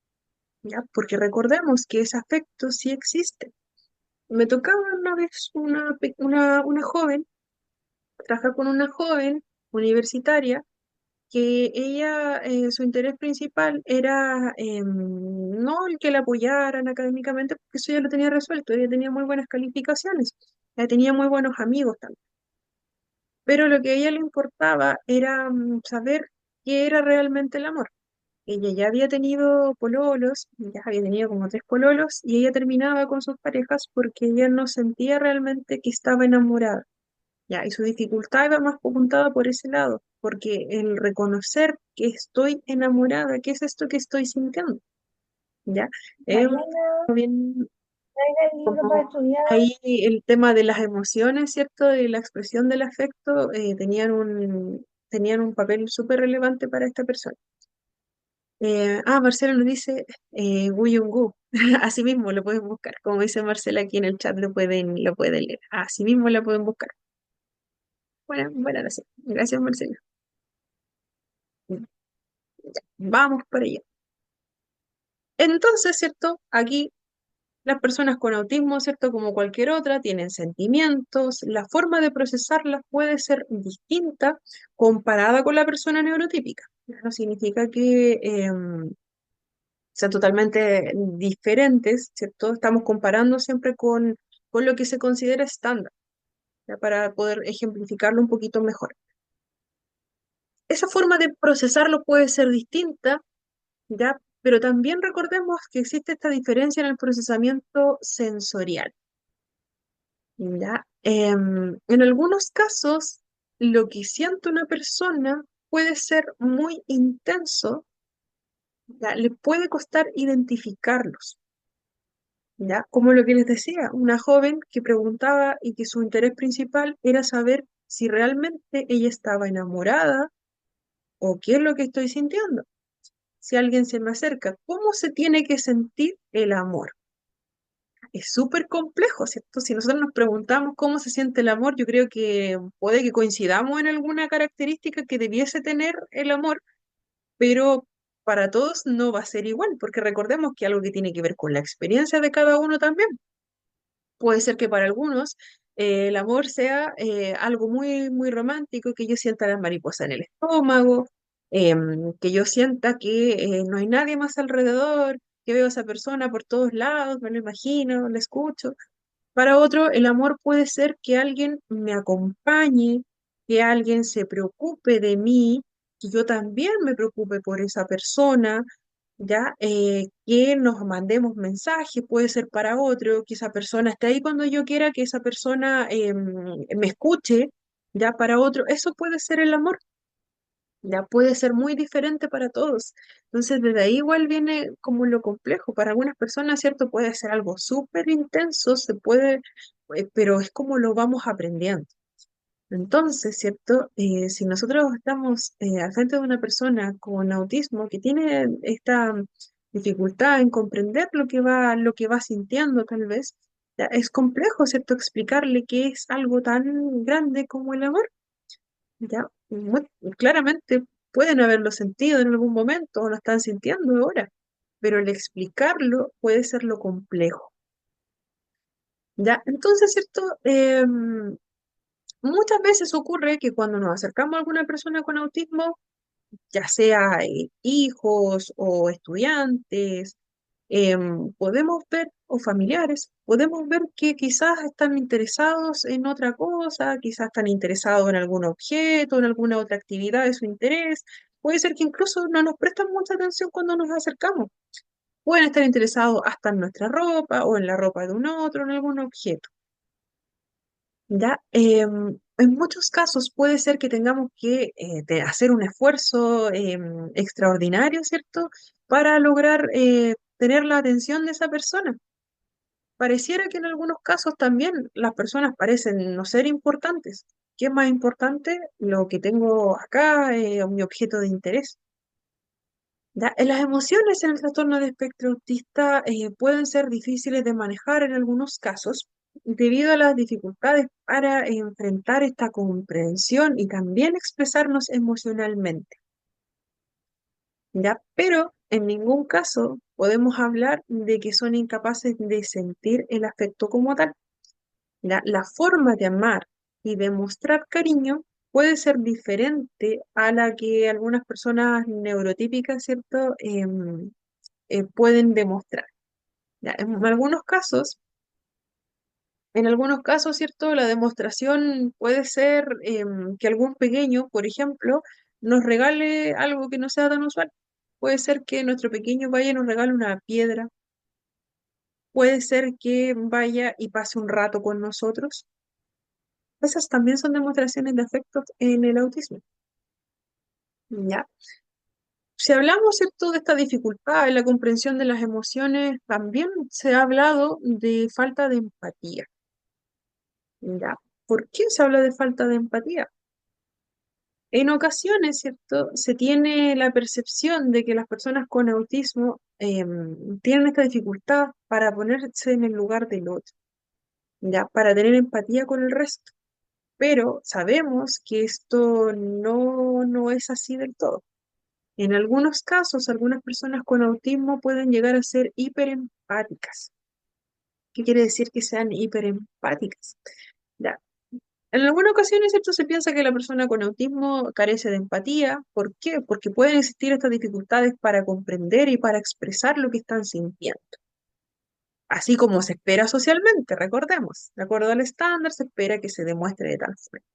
¿ya? Porque recordemos que ese afecto sí existe. Me tocaba una vez una joven, trabajar con una joven universitaria que ella, su interés principal era no el que la apoyaran académicamente, porque eso ya lo tenía resuelto, ella tenía muy buenas calificaciones, ella tenía muy buenos amigos también, pero lo que a ella le importaba era saber qué era realmente el amor. Ella ya había tenido pololos, ya había tenido como 3 pololos, y ella terminaba con sus parejas porque ella no sentía realmente que estaba enamorada. Ya, y su dificultad iba más apuntada por ese lado, porque el reconocer que estoy enamorada, ¿qué es esto que estoy sintiendo? ¿Ya? Es Mariana, bien traiga el libro para como estudiar. ahí el tema de las emociones, ¿cierto? De la expresión del afecto, tenían un papel súper relevante para esta persona. Marcelo nos dice Wuyungu. Así mismo lo pueden buscar. Como dice Marcela aquí en el chat, lo pueden leer. Así mismo la pueden buscar. Bueno, gracias. Gracias, Marcela. Vamos para allá. Entonces, ¿cierto? Aquí las personas con autismo, ¿cierto? Como cualquier otra, tienen sentimientos. La forma de procesarlas puede ser distinta comparada con la persona neurotípica. No significa que sean totalmente diferentes, ¿cierto? Estamos comparando siempre con lo que se considera estándar, ¿ya? Para poder ejemplificarlo un poquito mejor. Esa forma de procesarlo puede ser distinta, ¿ya? Pero también recordemos que existe esta diferencia en el procesamiento sensorial, ¿ya? En algunos casos, lo que siente una persona puede ser muy intenso, ¿ya? Le puede costar identificarlos, ¿ya? Como lo que les decía, una joven que preguntaba y que su interés principal era saber si realmente ella estaba enamorada o qué es lo que estoy sintiendo. Si alguien se me acerca, ¿cómo se tiene que sentir el amor? Es súper complejo, ¿cierto? Si nosotros nos preguntamos cómo se siente el amor, yo creo que puede que coincidamos en alguna característica que debiese tener el amor, pero para todos no va a ser igual, porque recordemos que algo que tiene que ver con la experiencia de cada uno también. Puede ser que para algunos el amor sea algo muy, muy romántico, que yo sienta las mariposas en el estómago, que yo sienta que no hay nadie más alrededor, que veo a esa persona por todos lados, me lo imagino, la escucho. Para otro, el amor puede ser que alguien me acompañe, que alguien se preocupe de mí, que yo también me preocupe por esa persona, ¿ya? Que nos mandemos mensajes, puede ser para otro, que esa persona esté ahí cuando yo quiera, que esa persona me escuche, ¿ya? Para otro, eso puede ser el amor, ya puede ser muy diferente para todos. Entonces, desde ahí igual viene como lo complejo. Para algunas personas, ¿cierto? Puede ser algo súper intenso, se puede, pero es como lo vamos aprendiendo. Entonces, ¿cierto? Si nosotros estamos al frente de una persona con autismo que tiene esta dificultad en comprender lo que va sintiendo, tal vez, ya, es complejo, ¿cierto? Explicarle que es algo tan grande como el amor, ¿ya? Claramente pueden haberlo sentido en algún momento o lo están sintiendo ahora, pero el explicarlo puede ser lo complejo, ¿ya? Entonces, ¿cierto? Muchas veces ocurre que cuando nos acercamos a alguna persona con autismo, ya sea hijos o estudiantes, podemos ver, o familiares, podemos ver que quizás están interesados en otra cosa, quizás están interesados en algún objeto, en alguna otra actividad de su interés. Puede ser que incluso no nos prestan mucha atención cuando nos acercamos. Pueden estar interesados hasta en nuestra ropa o en la ropa de un otro, en algún objeto. ¿Ya? En muchos casos puede ser que tengamos que hacer un esfuerzo extraordinario, ¿cierto? Para lograr tener la atención de esa persona. Pareciera que en algunos casos también las personas parecen no ser importantes. ¿Qué es más importante? Lo que tengo acá, mi objeto de interés. ¿Ya? Las emociones en el trastorno de espectro autista pueden ser difíciles de manejar en algunos casos debido a las dificultades para enfrentar esta comprensión y también expresarnos emocionalmente, ¿ya? Pero en ningún caso podemos hablar de que son incapaces de sentir el afecto como tal. La forma de amar y de mostrar cariño puede ser diferente a la que algunas personas neurotípicas, ¿cierto? Pueden demostrar. Ya, en algunos casos, ¿cierto? La demostración puede ser que algún pequeño, por ejemplo, nos regale algo que no sea tan usual. Puede ser que nuestro pequeño vaya y nos regale una piedra. Puede ser que vaya y pase un rato con nosotros. Esas también son demostraciones de afecto en el autismo. ¿Ya? Si hablamos, ¿cierto?, de esta dificultad en la comprensión de las emociones, también se ha hablado de falta de empatía. ¿Ya? ¿Por qué se habla de falta de empatía? En ocasiones, ¿cierto?, se tiene la percepción de que las personas con autismo tienen esta dificultad para ponerse en el lugar del otro, ¿ya? Para tener empatía con el resto. Pero sabemos que esto no es así del todo. En algunos casos, algunas personas con autismo pueden llegar a ser hiperempáticas. ¿Qué quiere decir que sean hiperempáticas? Ya. En algunas ocasiones esto se piensa que la persona con autismo carece de empatía. ¿Por qué? Porque pueden existir estas dificultades para comprender y para expresar lo que están sintiendo. Así como se espera socialmente, recordemos. De acuerdo al estándar, se espera que se demuestre de tal forma.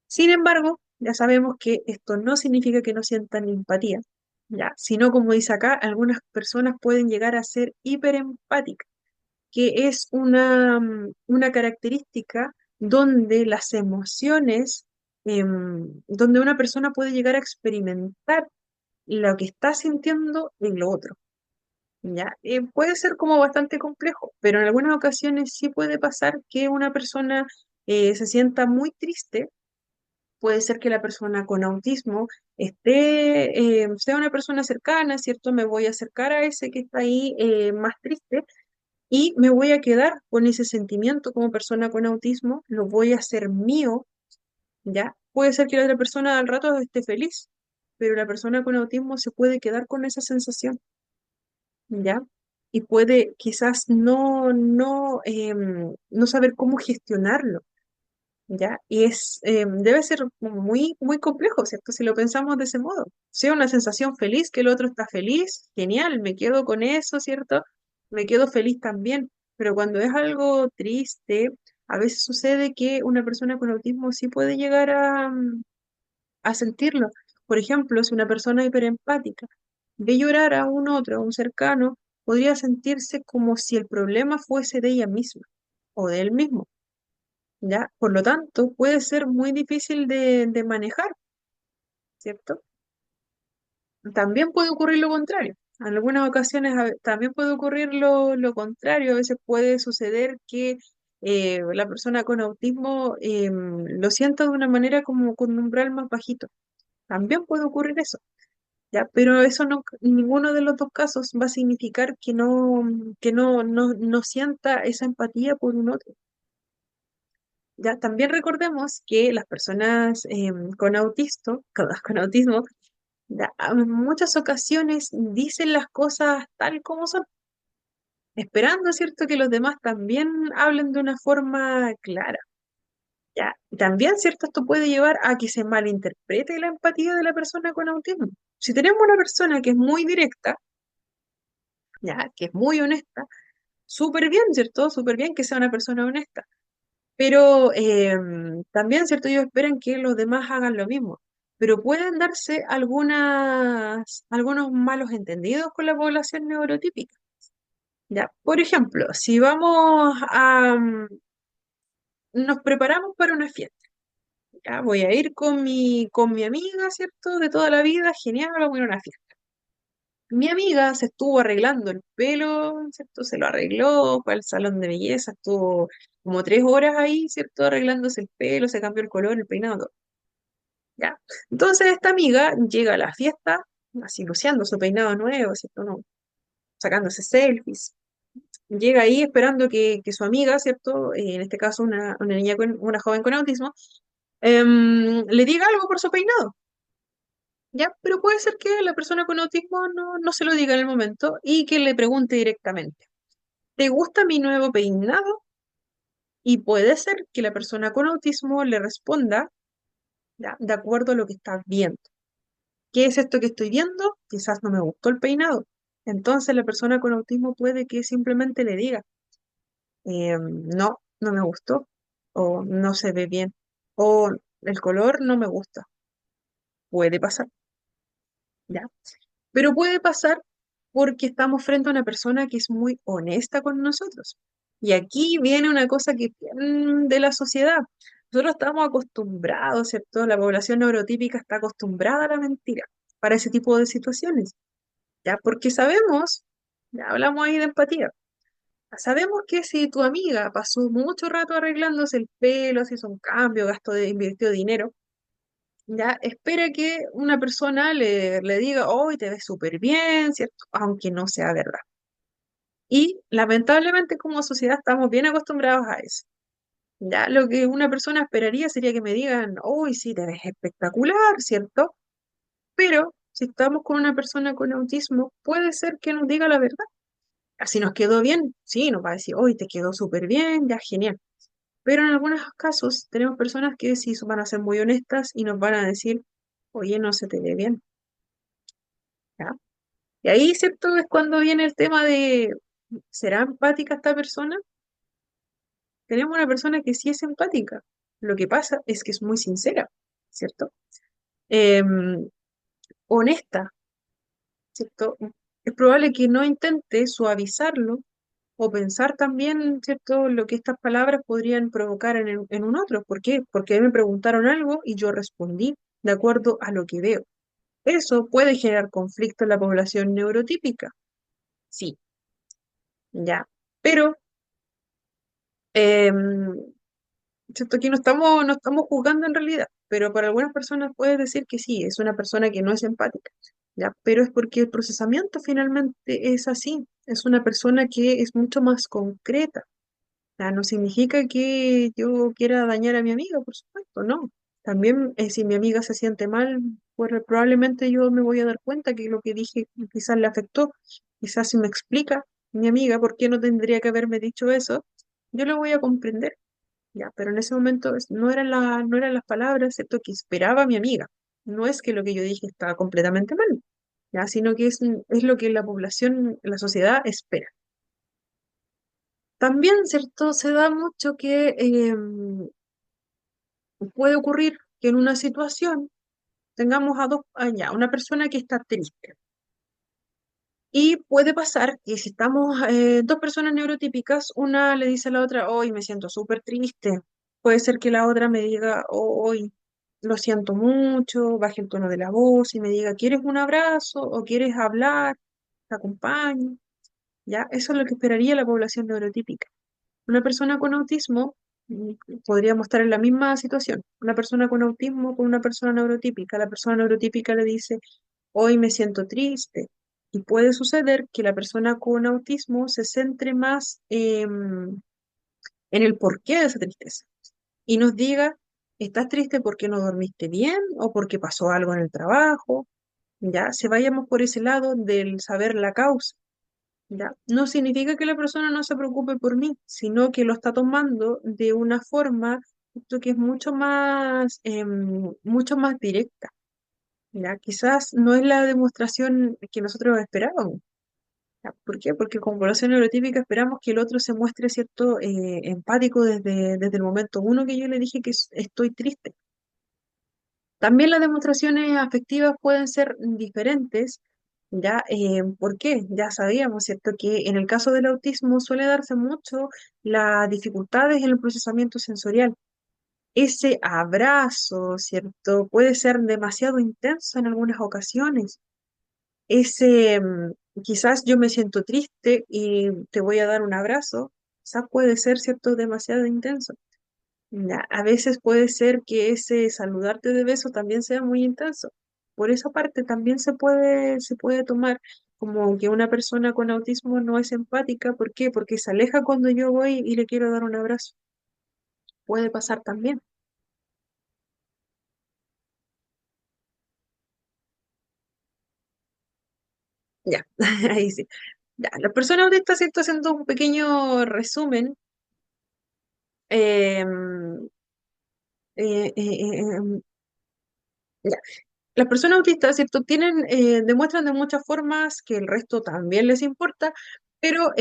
Sin embargo, ya sabemos que esto no significa que no sientan empatía, ya, sino como dice acá, algunas personas pueden llegar a ser hiperempáticas, que es una característica donde las emociones, donde una persona puede llegar a experimentar lo que está sintiendo en lo otro, ¿ya? Puede ser como bastante complejo, pero en algunas ocasiones sí puede pasar que una persona se sienta muy triste. Puede ser que la persona con autismo sea una persona cercana, ¿cierto? Me voy a acercar a ese que está ahí más triste y me voy a quedar con ese sentimiento como persona con autismo, lo voy a hacer mío, ¿ya? Puede ser que la otra persona al rato esté feliz, pero la persona con autismo se puede quedar con esa sensación, ¿ya? Y puede quizás no saber cómo gestionarlo. ¿Ya? Y debe ser muy, muy complejo, ¿cierto? Si lo pensamos de ese modo. Si es una sensación feliz, que el otro está feliz, genial, me quedo con eso, ¿cierto? Me quedo feliz también. Pero cuando es algo triste, a veces sucede que una persona con autismo sí puede llegar a sentirlo. Por ejemplo, si una persona hiperempática ve llorar a un otro, a un cercano, podría sentirse como si el problema fuese de ella misma o de él mismo, ¿ya? Por lo tanto, puede ser muy difícil de manejar, ¿cierto? También puede ocurrir lo contrario. En algunas ocasiones también puede ocurrir lo contrario. A veces puede suceder que la persona con autismo lo sienta de una manera como con un umbral más bajito. También puede ocurrir eso, ¿ya? Pero eso no, en ninguno de los dos casos va a significar que no sienta esa empatía por un otro. ¿Ya? También recordemos que las personas con autismo, ya, en muchas ocasiones dicen las cosas tal como son, esperando, ¿cierto?, que los demás también hablen de una forma clara. ¿Ya? Y también, ¿cierto?, esto puede llevar a que se malinterprete la empatía de la persona con autismo. Si tenemos una persona que es muy directa, ¿ya?, que es muy honesta, súper bien, ¿cierto? Súper bien que sea una persona honesta. Pero también, ¿cierto? Ellos esperan que los demás hagan lo mismo. Pero pueden darse algunos malos entendidos con la población neurotípica. ¿Ya? Por ejemplo, si nos preparamos para una fiesta. ¿Ya? Voy a ir con mi amiga, ¿cierto? De toda la vida, genial, vamos a ir a una fiesta. Mi amiga se estuvo arreglando el pelo, ¿cierto? Se lo arregló, fue al salón de belleza, estuvo como 3 horas ahí, ¿cierto? Arreglándose el pelo, se cambió el color, el peinado, todo, ¿ya? Entonces esta amiga llega a la fiesta, así luciendo su peinado nuevo, ¿cierto? No, sacándose selfies. Llega ahí esperando que su amiga, ¿cierto? En este caso una joven con autismo, le diga algo por su peinado. ¿Ya? Pero puede ser que la persona con autismo no se lo diga en el momento y que le pregunte directamente, ¿te gusta mi nuevo peinado? Y puede ser que la persona con autismo le responda, ¿ya?, de acuerdo a lo que estás viendo. ¿Qué es esto que estoy viendo? Quizás no me gustó el peinado. Entonces la persona con autismo puede que simplemente le diga, no me gustó, o no se ve bien, o el color no me gusta. Puede pasar, ¿ya? Pero puede pasar porque estamos frente a una persona que es muy honesta con nosotros. Y aquí viene una cosa que de la sociedad. Nosotros estamos acostumbrados, ¿cierto? La población neurotípica está acostumbrada a la mentira para ese tipo de situaciones, ¿ya? Porque sabemos, ya hablamos ahí de empatía, sabemos que si tu amiga pasó mucho rato arreglándose el pelo, se hizo un cambio, invirtió dinero, ya espera que una persona le diga, hoy te ves súper bien, ¿cierto? Aunque no sea verdad. Y lamentablemente como sociedad estamos bien acostumbrados a eso. Ya lo que una persona esperaría sería que me digan, hoy sí te ves espectacular, ¿cierto? Pero si estamos con una persona con autismo, puede ser que nos diga la verdad. Así nos quedó bien, sí, nos va a decir, hoy te quedó súper bien, ya genial. Pero en algunos casos tenemos personas que sí van a ser muy honestas y nos van a decir, oye, no se te ve bien. ¿Ya? Y ahí, ¿cierto? Es cuando viene el tema de, ¿será empática esta persona? Tenemos una persona que sí es empática. Lo que pasa es que es muy sincera, ¿cierto? Em, honesta, ¿cierto? Es probable que no intente suavizarlo o pensar también, ¿cierto?, lo que estas palabras podrían provocar en un otro. ¿Por qué? Porque me preguntaron algo y yo respondí de acuerdo a lo que veo. Eso puede generar conflicto en la población neurotípica, sí, ya. Pero em, ¿cierto? Aquí no estamos juzgando en realidad, pero para algunas personas puedes decir que sí, es una persona que no es empática, ¿ya? Pero es porque el procesamiento finalmente es así, es una persona que es mucho más concreta, ¿ya? No significa que yo quiera dañar a mi amiga, por supuesto, no. También si mi amiga se siente mal, pues probablemente yo me voy a dar cuenta que lo que dije quizás le afectó, quizás si me explica mi amiga por qué no tendría que haberme dicho eso, yo lo voy a comprender. Ya, pero en ese momento no eran las palabras, ¿cierto?, que esperaba mi amiga. No es que lo que yo dije estaba completamente mal, ya, sino que es lo que la población, la sociedad espera. También, ¿cierto?, se da mucho que puede ocurrir que en una situación tengamos ya, una persona que está triste. Y puede pasar que si estamos dos personas neurotípicas, una le dice a la otra, hoy me siento súper triste. Puede ser que la otra me diga, hoy lo siento mucho, baje el tono de la voz y me diga, ¿quieres un abrazo o quieres hablar? Te acompaño. ¿Ya? Eso es lo que esperaría la población neurotípica. Una persona con autismo, mm, podríamos estar en la misma situación. Una persona con autismo con una persona neurotípica. La persona neurotípica le dice, hoy me siento triste. Y puede suceder que la persona con autismo se centre más en el porqué de esa tristeza y nos diga, ¿estás triste porque no dormiste bien o porque pasó algo en el trabajo? Ya, si vayamos por ese lado del saber la causa. ¿Ya? No significa que la persona no se preocupe por mí, sino que lo está tomando de una forma esto que es mucho más directa. ¿Ya? Quizás no es la demostración que nosotros esperábamos. ¿Ya? ¿Por qué? Porque como población neurotípica esperamos que el otro se muestre cierto empático desde el momento uno que yo le dije que estoy triste. También las demostraciones afectivas pueden ser diferentes, ¿ya? ¿Por qué? Ya sabíamos, ¿cierto? Que en el caso del autismo suele darse mucho las dificultades en el procesamiento sensorial. Ese abrazo, ¿cierto? Puede ser demasiado intenso en algunas ocasiones. Ese, quizás yo me siento triste y te voy a dar un abrazo, quizás puede ser, ¿cierto? Demasiado intenso. Ya, a veces puede ser que ese saludarte de beso también sea muy intenso. Por esa parte también se puede tomar como que una persona con autismo no es empática. ¿Por qué? Porque se aleja cuando yo voy y le quiero dar un abrazo. Puede pasar también. Ya, ahí sí. Ya, las personas autistas, ¿cierto? Haciendo un pequeño resumen. em, em, ya. Las personas autistas, ¿cierto? Demuestran de muchas formas que el resto también les importa, pero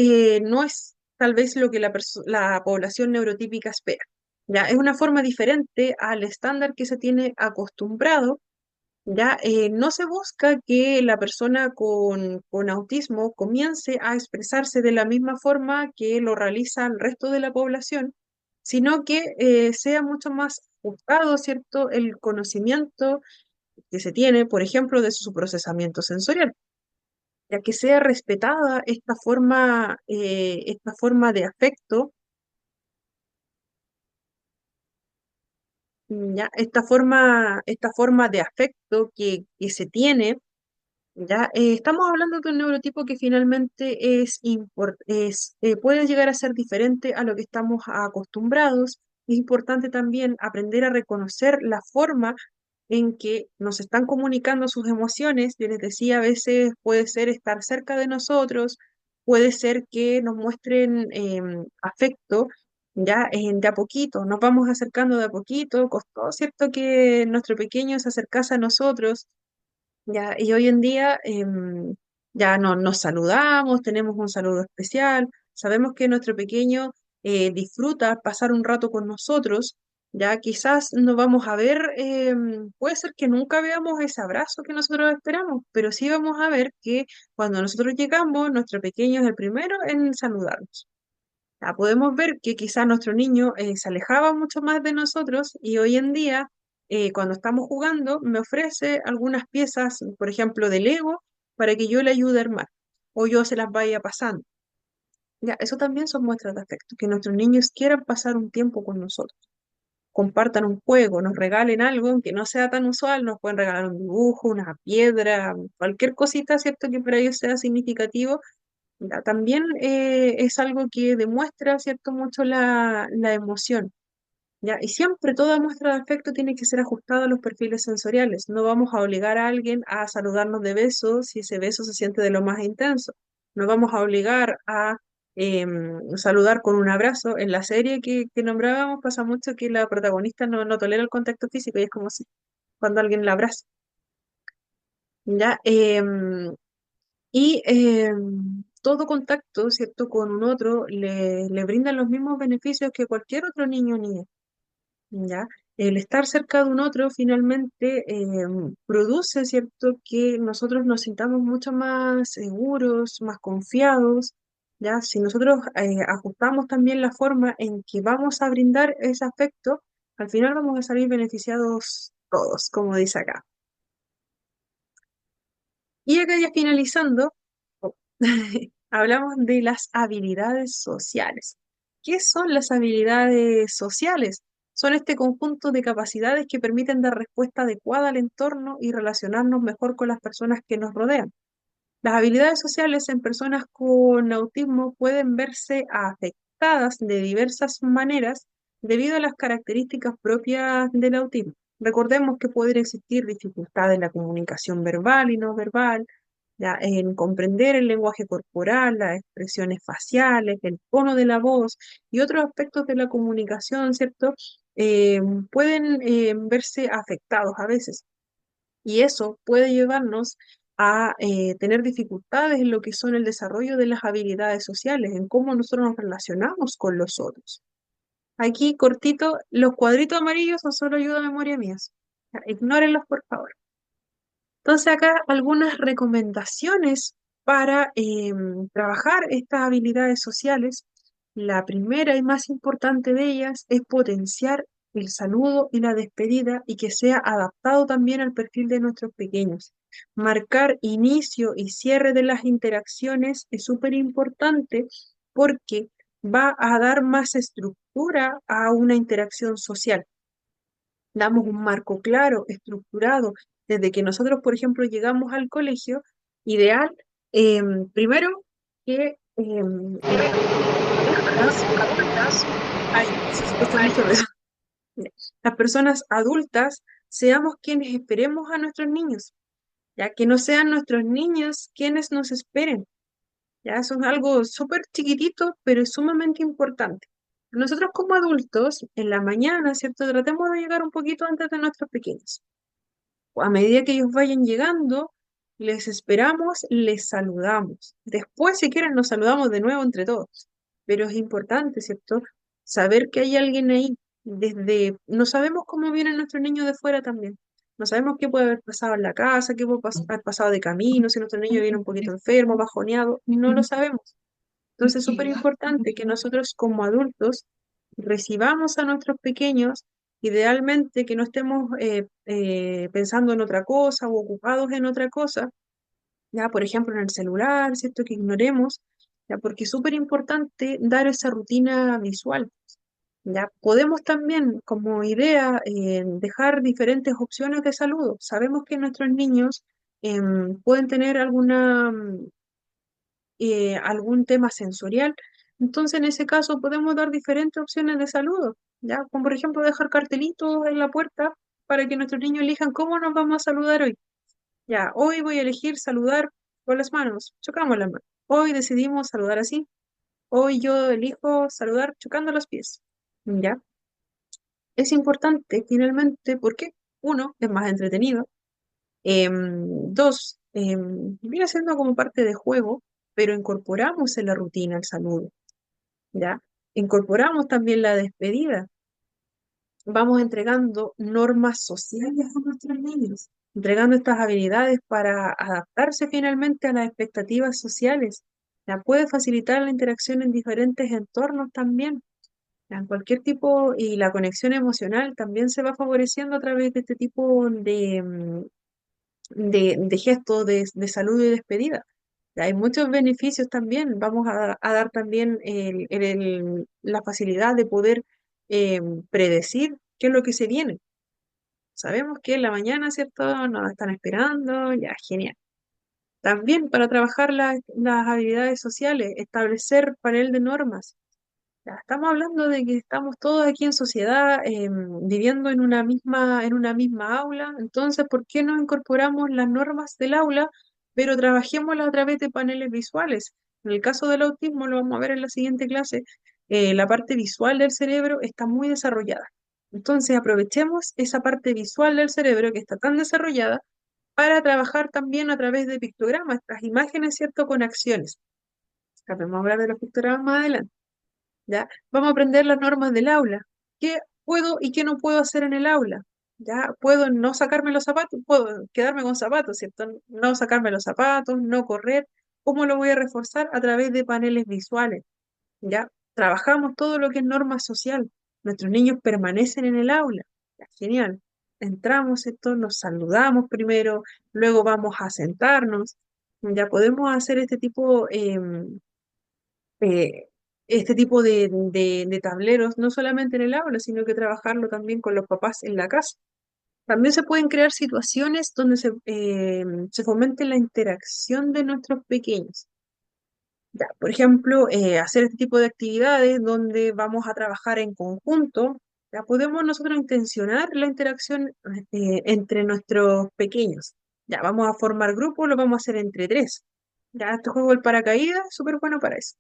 no es tal vez lo que la población neurotípica espera. ¿Ya? Es una forma diferente al estándar que se tiene acostumbrado. ¿Ya? No se busca que la persona con autismo comience a expresarse de la misma forma que lo realiza el resto de la población, sino que sea mucho más ajustado, ¿cierto? El conocimiento que se tiene, por ejemplo, de su procesamiento sensorial, ya que sea respetada esta forma de afecto, ya, esta forma de afecto que se tiene. Ya, estamos hablando de un neurotipo que finalmente puede llegar a ser diferente a lo que estamos acostumbrados. Es importante también aprender a reconocer la forma en que nos están comunicando sus emociones. Yo les decía, a veces puede ser estar cerca de nosotros, puede ser que nos muestren afecto, ya de a poquito, nos vamos acercando de a poquito. Costó, ¿cierto?, que nuestro pequeño se acercase a nosotros. Ya, y hoy en día ya no, nos saludamos, tenemos un saludo especial, sabemos que nuestro pequeño disfruta pasar un rato con nosotros, ya quizás no vamos a ver, puede ser que nunca veamos ese abrazo que nosotros esperamos, pero sí vamos a ver que cuando nosotros llegamos, nuestro pequeño es el primero en saludarnos. Ya podemos ver que quizás nuestro niño se alejaba mucho más de nosotros y hoy en día, cuando estamos jugando, me ofrece algunas piezas, por ejemplo, de Lego, para que yo le ayude a armar o yo se las vaya pasando. Ya, eso también son muestras de afecto, que nuestros niños quieran pasar un tiempo con nosotros, compartan un juego, nos regalen algo, aunque no sea tan usual, nos pueden regalar un dibujo, una piedra, cualquier cosita, ¿cierto?, que para ellos sea significativo. Ya, también es algo que demuestra, ¿cierto?, mucho la emoción. ¿Ya? Y siempre toda muestra de afecto tiene que ser ajustada a los perfiles sensoriales. No vamos a obligar a alguien a saludarnos de beso si ese beso se siente de lo más intenso. No vamos a obligar a saludar con un abrazo. En la serie que nombrábamos pasa mucho que la protagonista no tolera el contacto físico y es como si cuando alguien la abraza. ¿Ya? Todo contacto, ¿cierto?, con un otro le brinda los mismos beneficios que cualquier otro niño o niña, ¿ya? El estar cerca de un otro finalmente produce, ¿cierto?, que nosotros nos sintamos mucho más seguros, más confiados, ¿ya? Si nosotros ajustamos también la forma en que vamos a brindar ese afecto, al final vamos a salir beneficiados todos, como dice acá. Y acá ya finalizando, oh, hablamos de las habilidades sociales. ¿Qué son las habilidades sociales? Son este conjunto de capacidades que permiten dar respuesta adecuada al entorno y relacionarnos mejor con las personas que nos rodean. Las habilidades sociales en personas con autismo pueden verse afectadas de diversas maneras debido a las características propias del autismo. Recordemos que pueden existir dificultades en la comunicación verbal y no verbal, ya, en comprender el lenguaje corporal, las expresiones faciales, el tono de la voz y otros aspectos de la comunicación, ¿cierto? Pueden verse afectados a veces. Y eso puede llevarnos a tener dificultades en lo que son el desarrollo de las habilidades sociales, en cómo nosotros nos relacionamos con los otros. Aquí, cortito, los cuadritos amarillos son solo ayuda a memoria mías. Ignórenlos, por favor. Entonces, acá algunas recomendaciones para trabajar estas habilidades sociales. La primera y más importante de ellas es potenciar el saludo y la despedida y que sea adaptado también al perfil de nuestros pequeños. Marcar inicio y cierre de las interacciones es súper importante porque va a dar más estructura a una interacción social. Damos un marco claro, estructurado, desde que nosotros, por ejemplo, llegamos al colegio, ideal, primero que las adultas, ay, se escucha mucho ruido. Las personas adultas seamos quienes esperemos a nuestros niños, ya que no sean nuestros niños quienes nos esperen. Ya eso es algo súper chiquitito, pero es sumamente importante. Nosotros como adultos, en la mañana, ¿cierto? Tratemos de llegar un poquito antes de nuestros pequeños. A medida que ellos vayan llegando, les esperamos, les saludamos. Después, si quieren, nos saludamos de nuevo entre todos. Pero es importante, ¿cierto? Saber que hay alguien ahí. No sabemos cómo vienen nuestros niños de fuera también. No sabemos qué puede haber pasado en la casa, qué puede haber pasado de camino, si nuestro niño viene un poquito enfermo, bajoneado, no lo sabemos. Entonces es súper importante que nosotros como adultos recibamos a nuestros pequeños, idealmente que no estemos pensando en otra cosa o ocupados en otra cosa, ya por ejemplo en el celular, ¿cierto? Que ignoremos, ya porque es súper importante dar esa rutina visual. Ya podemos también, como idea, dejar diferentes opciones de saludo. Sabemos que nuestros niños pueden tener algún tema sensorial. Entonces, en ese caso, podemos dar diferentes opciones de saludo, ¿ya? Como por ejemplo, dejar cartelitos en la puerta para que nuestros niños elijan cómo nos vamos a saludar hoy. Ya, hoy voy a elegir saludar con las manos, chocamos las manos. Hoy decidimos saludar así. Hoy yo elijo saludar chocando los pies. ¿Ya? Es importante finalmente porque, uno, es más entretenido. Dos, viene siendo como parte de juego, pero incorporamos en la rutina el saludo, ¿ya? Incorporamos también la despedida. Vamos entregando normas sociales a nuestros niños, entregando estas habilidades para adaptarse finalmente a las expectativas sociales. Ya puede facilitar la interacción en diferentes entornos también, ya, en cualquier tipo, y la conexión emocional también se va favoreciendo a través de este tipo de gestos de saludo y despedida. Hay muchos beneficios también. Vamos a dar también la facilidad de poder eh, predecir qué es lo que se viene. Sabemos que en la mañana, ¿cierto? Nos están esperando, ya, genial. También para trabajar las habilidades sociales, establecer panel de normas. Ya, estamos hablando de que estamos todos aquí en sociedad, viviendo en una misma aula, entonces, ¿por qué no incorporamos las normas del aula, pero trabajémoslas a través de paneles visuales? En el caso del autismo, lo vamos a ver en la siguiente clase, la parte visual del cerebro está muy desarrollada. Entonces, aprovechemos esa parte visual del cerebro que está tan desarrollada para trabajar también a través de pictogramas, estas imágenes, ¿cierto?, con acciones. Vamos a hablar de los pictogramas más adelante. ¿Ya? Vamos a aprender las normas del aula. ¿Qué puedo y qué no puedo hacer en el aula. Ya puedo no sacarme los zapatos, puedo quedarme con zapatos, ¿cierto? No sacarme los zapatos, no correr. ¿Cómo lo voy a reforzar? A través de paneles visuales. ¿Ya? Trabajamos todo lo que es norma social. Nuestros niños permanecen en el aula. Ya, genial. Entramos, ¿cierto? Nos saludamos primero, luego vamos a sentarnos. Ya podemos hacer eh, este tipo de tableros, no solamente en el aula, sino que trabajarlo también con los papás en la casa. También se pueden crear situaciones donde se fomente la interacción de nuestros pequeños. Ya, por ejemplo, hacer este tipo de actividades donde vamos a trabajar en conjunto, ya podemos nosotros intencionar la interacción entre nuestros pequeños. Ya, vamos a formar grupos, lo vamos a hacer entre tres. Ya, este juego del paracaídas es súper bueno para eso.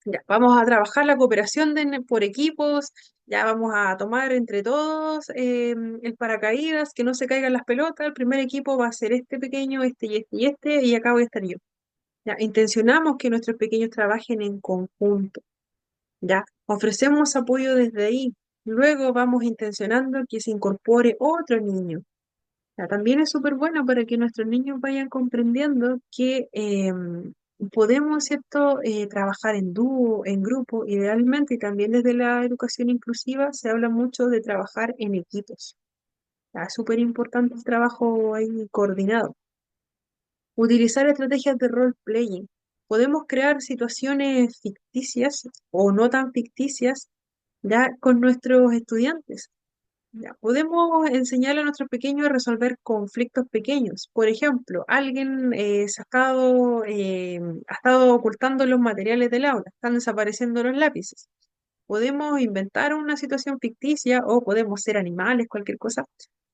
Ya, vamos a trabajar la cooperación por equipos, ya vamos a tomar entre todos el paracaídas, que no se caigan las pelotas, el primer equipo va a ser este pequeño, y acá voy a estar yo. Ya, intencionamos que nuestros pequeños trabajen en conjunto, ya, ofrecemos apoyo desde ahí, luego vamos intencionando que se incorpore otro niño. Ya, también es súper bueno para que nuestros niños vayan comprendiendo que podemos, ¿cierto?, trabajar en dúo, en grupo, idealmente, y también desde la educación inclusiva se habla mucho de trabajar en equipos. Ya, es súper importante el trabajo ahí coordinado. Utilizar estrategias de role-playing. Podemos crear situaciones ficticias o no tan ficticias ya con nuestros estudiantes. Ya, podemos enseñar a nuestros pequeños a resolver conflictos pequeños. Por ejemplo, alguien ha estado ocultando los materiales del aula, están desapareciendo los lápices. Podemos inventar una situación ficticia o podemos ser animales, cualquier cosa.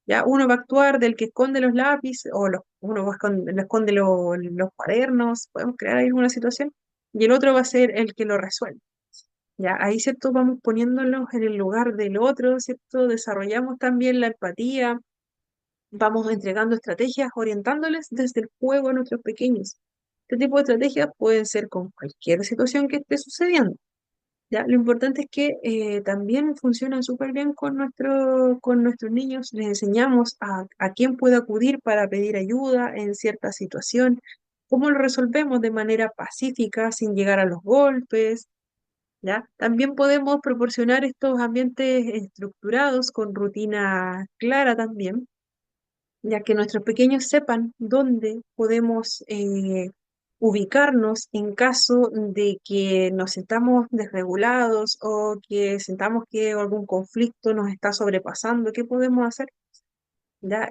Ya uno va a actuar del que esconde los lápices o uno va a esconde los cuadernos, podemos crear ahí alguna situación y el otro va a ser el que lo resuelve. Ya, ahí, ¿cierto? Vamos poniéndolos en el lugar del otro, ¿cierto? Desarrollamos también la empatía, vamos entregando estrategias, orientándoles desde el juego a nuestros pequeños. Este tipo de estrategias pueden ser con cualquier situación que esté sucediendo. ¿Ya? Lo importante es que también funcionan súper bien con nuestros niños. Les enseñamos a quién puede acudir para pedir ayuda en cierta situación, cómo lo resolvemos de manera pacífica, sin llegar a los golpes. ¿Ya? También podemos proporcionar estos ambientes estructurados con rutina clara también, ya que nuestros pequeños sepan dónde podemos ubicarnos en caso de que nos sintamos desregulados o que sintamos que algún conflicto nos está sobrepasando. ¿Qué podemos hacer? ¿Ya?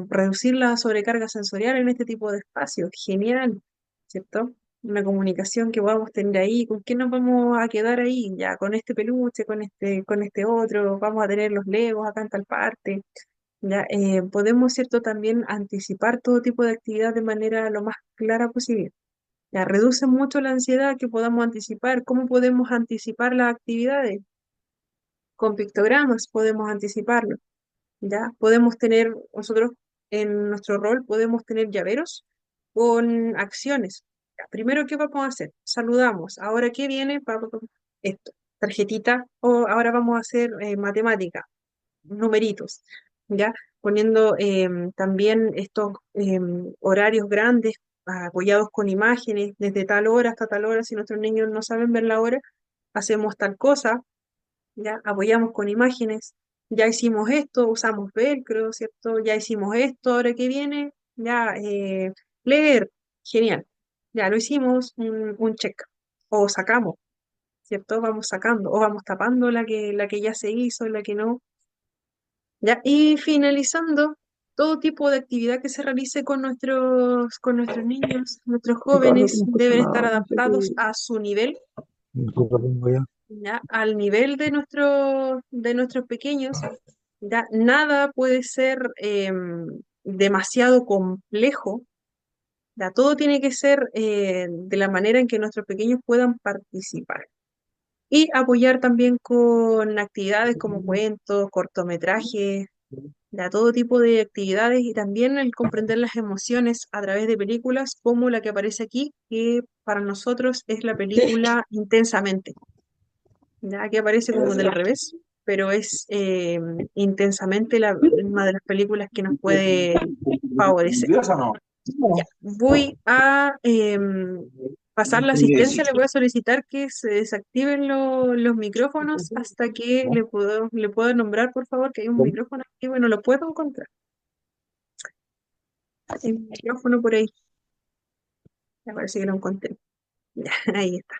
Reducir la sobrecarga sensorial en este tipo de espacios. Genial, ¿cierto? Una comunicación que podamos tener ahí, ¿con qué nos vamos a quedar ahí? Ya, con este peluche, con este otro, vamos a tener los legos acá en tal parte. Ya, podemos, ¿cierto?, también anticipar todo tipo de actividad de manera lo más clara posible. Ya, reduce mucho la ansiedad que podamos anticipar. ¿Cómo podemos anticipar las actividades? Con pictogramas podemos anticiparlo. ¿Ya? Podemos tener, nosotros en nuestro rol podemos tener llaveros con acciones. Ya, primero, ¿qué vamos a hacer? Saludamos. Ahora, ¿qué viene? Esto, tarjetita, o ahora vamos a hacer matemática, numeritos, ¿ya? Poniendo también estos horarios grandes apoyados con imágenes, desde tal hora hasta tal hora, si nuestros niños no saben ver la hora, hacemos tal cosa, ya apoyamos con imágenes, ya hicimos esto, usamos velcro, ¿cierto? Ya hicimos esto, ahora que viene, ya leer, genial, ya lo hicimos, un check, o sacamos, ¿cierto? Vamos sacando, o vamos tapando la que ya se hizo, la que no, ya, y finalizando, todo tipo de actividad que se realice con nuestros niños, nuestros jóvenes, deben estar adaptados a su nivel, ¿ya? Al nivel de nuestros pequeños, ¿ya? Nada puede ser demasiado complejo, ¿ya? Todo tiene que ser de la manera en que nuestros pequeños puedan participar. Y apoyar también con actividades como cuentos, cortometrajes, ¿ya? Todo tipo de actividades y también el comprender las emociones a través de películas como la que aparece aquí, que para nosotros es la película Intensamente. Ya que aparece como del revés. pero es intensamente una de las películas que nos puede favorecer. Ya, voy a pasar la asistencia, le voy a solicitar que se desactiven los micrófonos hasta que le puedo nombrar, por favor, que hay un micrófono activo y no lo puedo encontrar. Hay un micrófono por ahí. Ya parece que lo encontré. Ya, ahí está.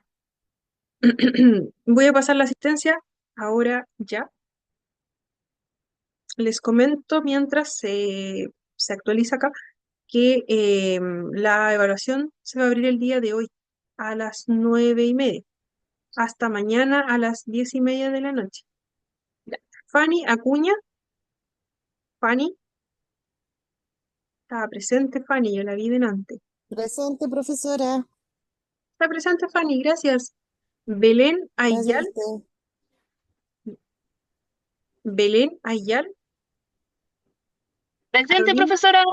Voy a pasar la asistencia ahora ya. Les comento mientras se actualiza acá que la evaluación se va a abrir el día de hoy a las 9:30, hasta mañana a las 10:30 de la noche. Ya. Fanny Acuña, Fanny, estaba presente Fanny, yo la vi delante. Presente, profesora. Está presente Fanny, gracias. Belén Gracias a Ayal, usted. Belén Ayal, Presente, Carolina. profesora.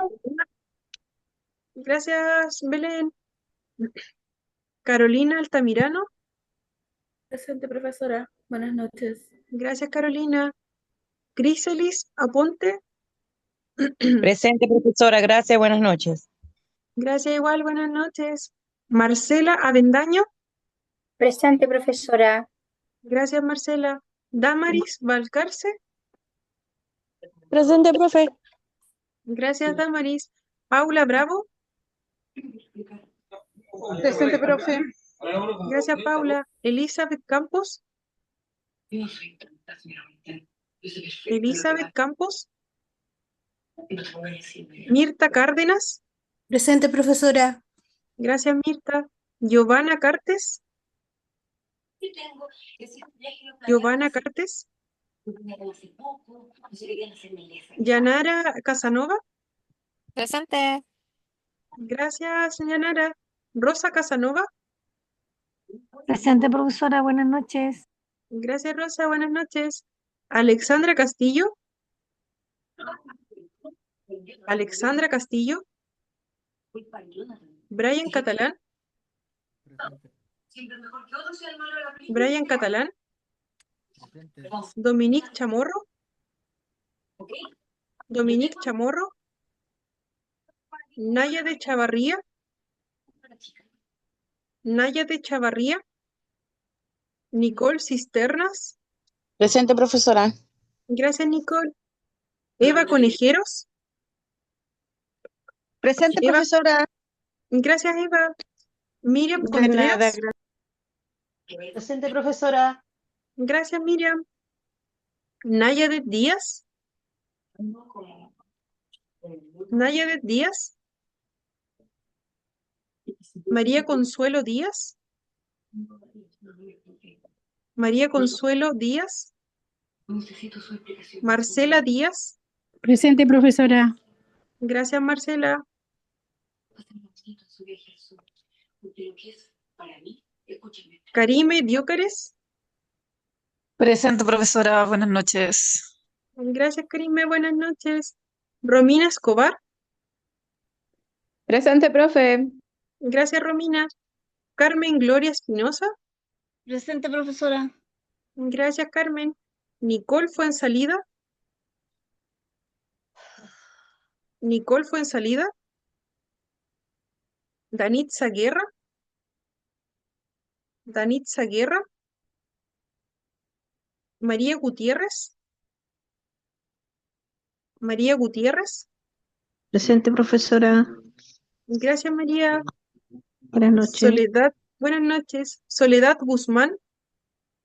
Gracias, Belén. Carolina Altamirano, Presente, profesora. Buenas noches. gracias, Carolina. Criselis Aponte, Presente, profesora. Gracias. Buenas noches. gracias igual, buenas noches. Marcela Avendaño, Presente, profesora. gracias, Marcela. Damaris Valcarce, Presente, profe. gracias, Damaris. Paula Bravo, Presente, profe. gracias, Paula. Elizabeth Campos, Elizabeth Campos. Mirta Cárdenas, Presente, profesora. gracias, Mirta. Giovanna Cartes, Giovanna Cartes. Yanara Casanova, Presente. gracias, Yanara. Rosa Casanova, Presente, profesora. Buenas noches. gracias, Rosa, buenas noches. Alexandra Castillo, Alexandra Castillo. Brian Catalán, Brian Catalán. Dominique Chamorro, Dominique Chamorro. Naya de Chavarría, Naya de Chavarría. Nicole Cisternas, Presente, profesora. gracias, Nicole. Eva Conejeros, Presente, Eva, profesora. gracias, Eva. Miriam De nada, Contreras, Presente, profesora. gracias, Miriam. Nayadet Díaz, Nayadet Díaz. María Consuelo Díaz, María Consuelo Díaz. Marcela Díaz, Presente, profesora. gracias, Marcela. Karime Diócares, Presente, profesora. Buenas noches. gracias, Karime, buenas noches. Romina Escobar, Presente, profe. gracias, Romina. Carmen Gloria Espinosa, Presente, profesora. gracias, Carmen. Nicole Fuensalida, Nicole Fuensalida. Danitza Guerra, Danitza Guerra. María Gutiérrez, María Gutiérrez. Presente, profesora. Gracias, María. Buenas noches. Soledad, buenas noches. Soledad Guzmán,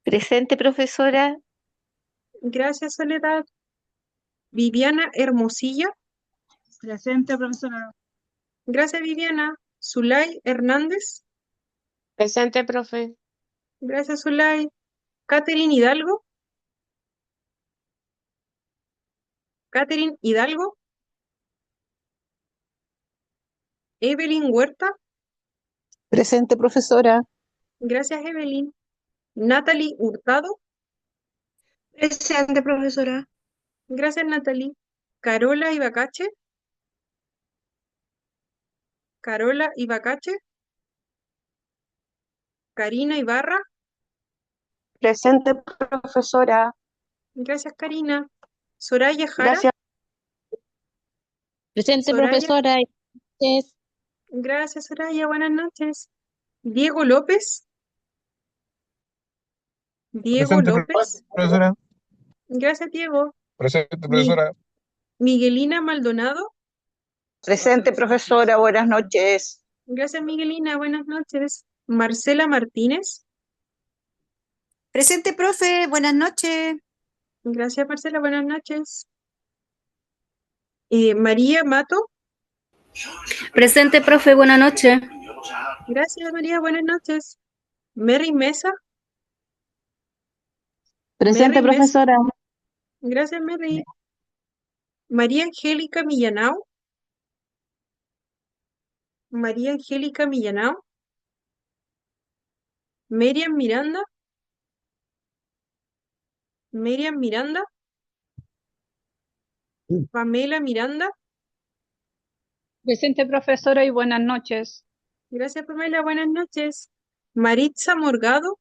Presente, profesora. gracias, Soledad. Viviana Hermosilla, Presente, profesora. gracias, Viviana. Zulay Hernández, Presente, profe. gracias, Zulay. Catherine Hidalgo, Catherine Hidalgo. Evelyn Huerta, Presente, profesora. gracias, Evelyn. Natalie Hurtado, Presente, profesora. gracias, Natalie. Carola Ibacache, Carola Ibacache. Karina Ibarra, Presente, profesora. Gracias, Karina. Soraya Jara. Gracias. Presente, Soraya. profesora. Gracias, Soraya. Buenas noches. Diego López. Diego Presente, López. profesora. Gracias, Diego. Presente, Mi- profesora. Miguelina Maldonado. Presente, profesora. Buenas noches. Gracias, Miguelina. Buenas noches. Marcela Martínez. Presente, profe. Buenas noches. Gracias, Marcela. Buenas noches. María Mato. Presente, profe. Buenas noches. Gracias, María. Buenas noches. Mary Mesa. Presente, Mary Mesa. profesora. Gracias, Mary. María Angélica Millanao. María Angélica Millanao. Miriam Miranda. Miriam Miranda. Pamela Miranda. Presente, profesora, y buenas noches. Gracias, Pamela. Buenas noches. Maritza Morgado.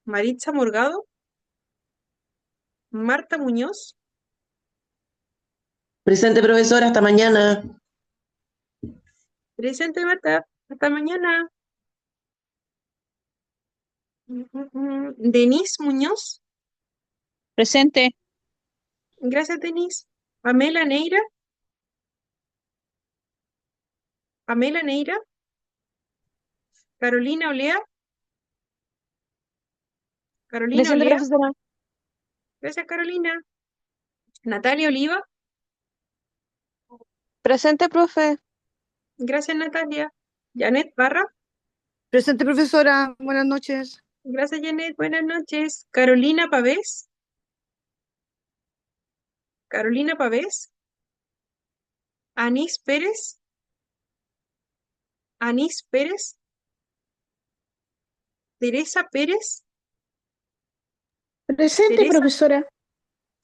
Maritza Morgado. Marta Muñoz. Presente, profesora. Hasta mañana. Presente, Marta. Hasta mañana. Denise Muñoz. Presente. Gracias, Denise. Pamela Neira. Pamela Neira. Carolina Olea. Carolina Presente, Olea. profesora. Gracias, Carolina. Natalia Oliva. Presente, profe. Gracias, Natalia. Janet Barra. Presente, profesora. Buenas noches. Gracias, Janet. Buenas noches. Carolina Pavés. Carolina Pavés. Anís Pérez. Anís Pérez. Teresa Pérez. Presente, Teresa. profesora.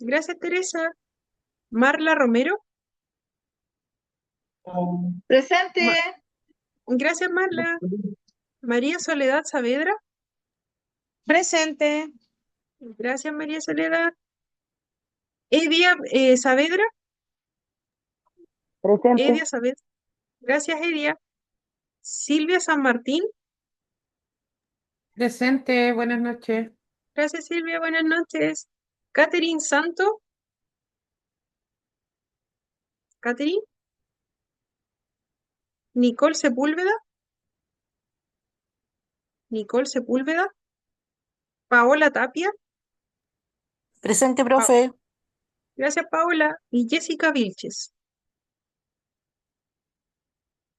Gracias, Teresa. Marla Romero. Presente. Gracias, Marla. María Soledad Saavedra. Presente. Gracias, María Soledad. Edia Saavedra. Presente. Edia Saavedra. Gracias, Edia. Silvia San Martín. Presente, buenas noches. Gracias, Silvia. Buenas noches. Catherine Santo. Catherine. Nicole Sepúlveda. Nicole Sepúlveda. Paola Tapia. Presente, profe. Gracias, Paola. Y Jessica Vilches.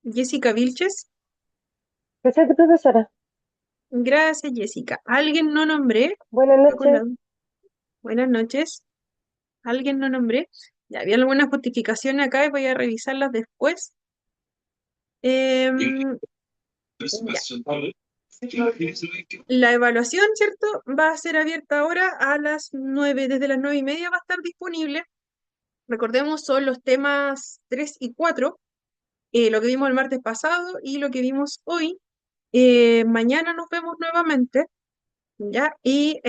Jessica Vilches. Presente, profesora. Gracias, Jessica. ¿Alguien no nombré? Buenas Está con noches. la- Buenas noches. ¿Alguien no nombré? Ya había algunas justificaciones acá y voy a revisarlas después. Em, La evaluación, ¿cierto? Va a ser abierta ahora a las 9, desde las 9:30 va a estar disponible. Recordemos, son los temas 3 y 4, lo que vimos el martes pasado y lo que vimos hoy. Mañana nos vemos nuevamente, ¿ya? Y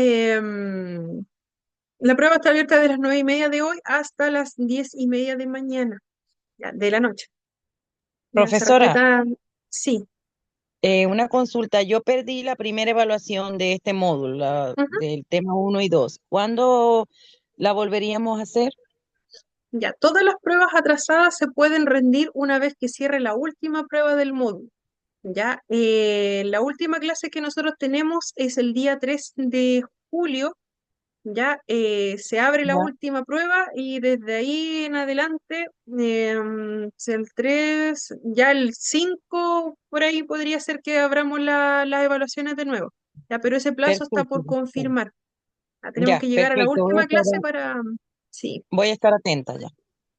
la prueba está abierta de las 9:30 de hoy hasta las 10:30 de mañana, ya, de la noche. Ya, se Profesora, respeta- Sí. una consulta. Yo perdí la primera evaluación de este módulo, Ujú. del tema 1 y 2. ¿Cuándo la volveríamos a hacer? Ya, todas las pruebas atrasadas se pueden rendir una vez que cierre la última prueba del módulo. Ya, la última clase que nosotros tenemos es el día 3 de julio. Ya, se abre la Ya. última prueba y desde ahí en adelante, el 3, ya el 5, por ahí podría ser que abramos las evaluaciones de nuevo. Ya, pero ese plazo está por Perfecto. confirmar. Ya, tenemos Ya, que llegar a la perfecto. última clase para... Sí, Voy a estar atenta ya.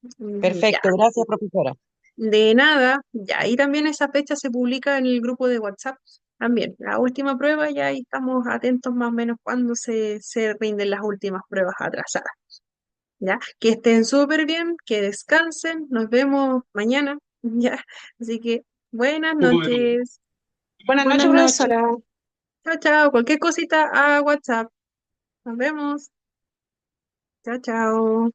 ya. Perfecto. Gracias, profesora. De nada, ya ahí también esa fecha se publica en el grupo de WhatsApp. También, la última prueba, ya ahí estamos atentos más o menos cuando se rinden las últimas pruebas atrasadas. ¿Ya? Que estén súper bien, que descansen, nos vemos mañana, ¿ya? Así que buenas noches. Buenas Buenas noches, noches. profesora. Chao, chao. Cualquier cosita a WhatsApp. Nos vemos. Chao, chao.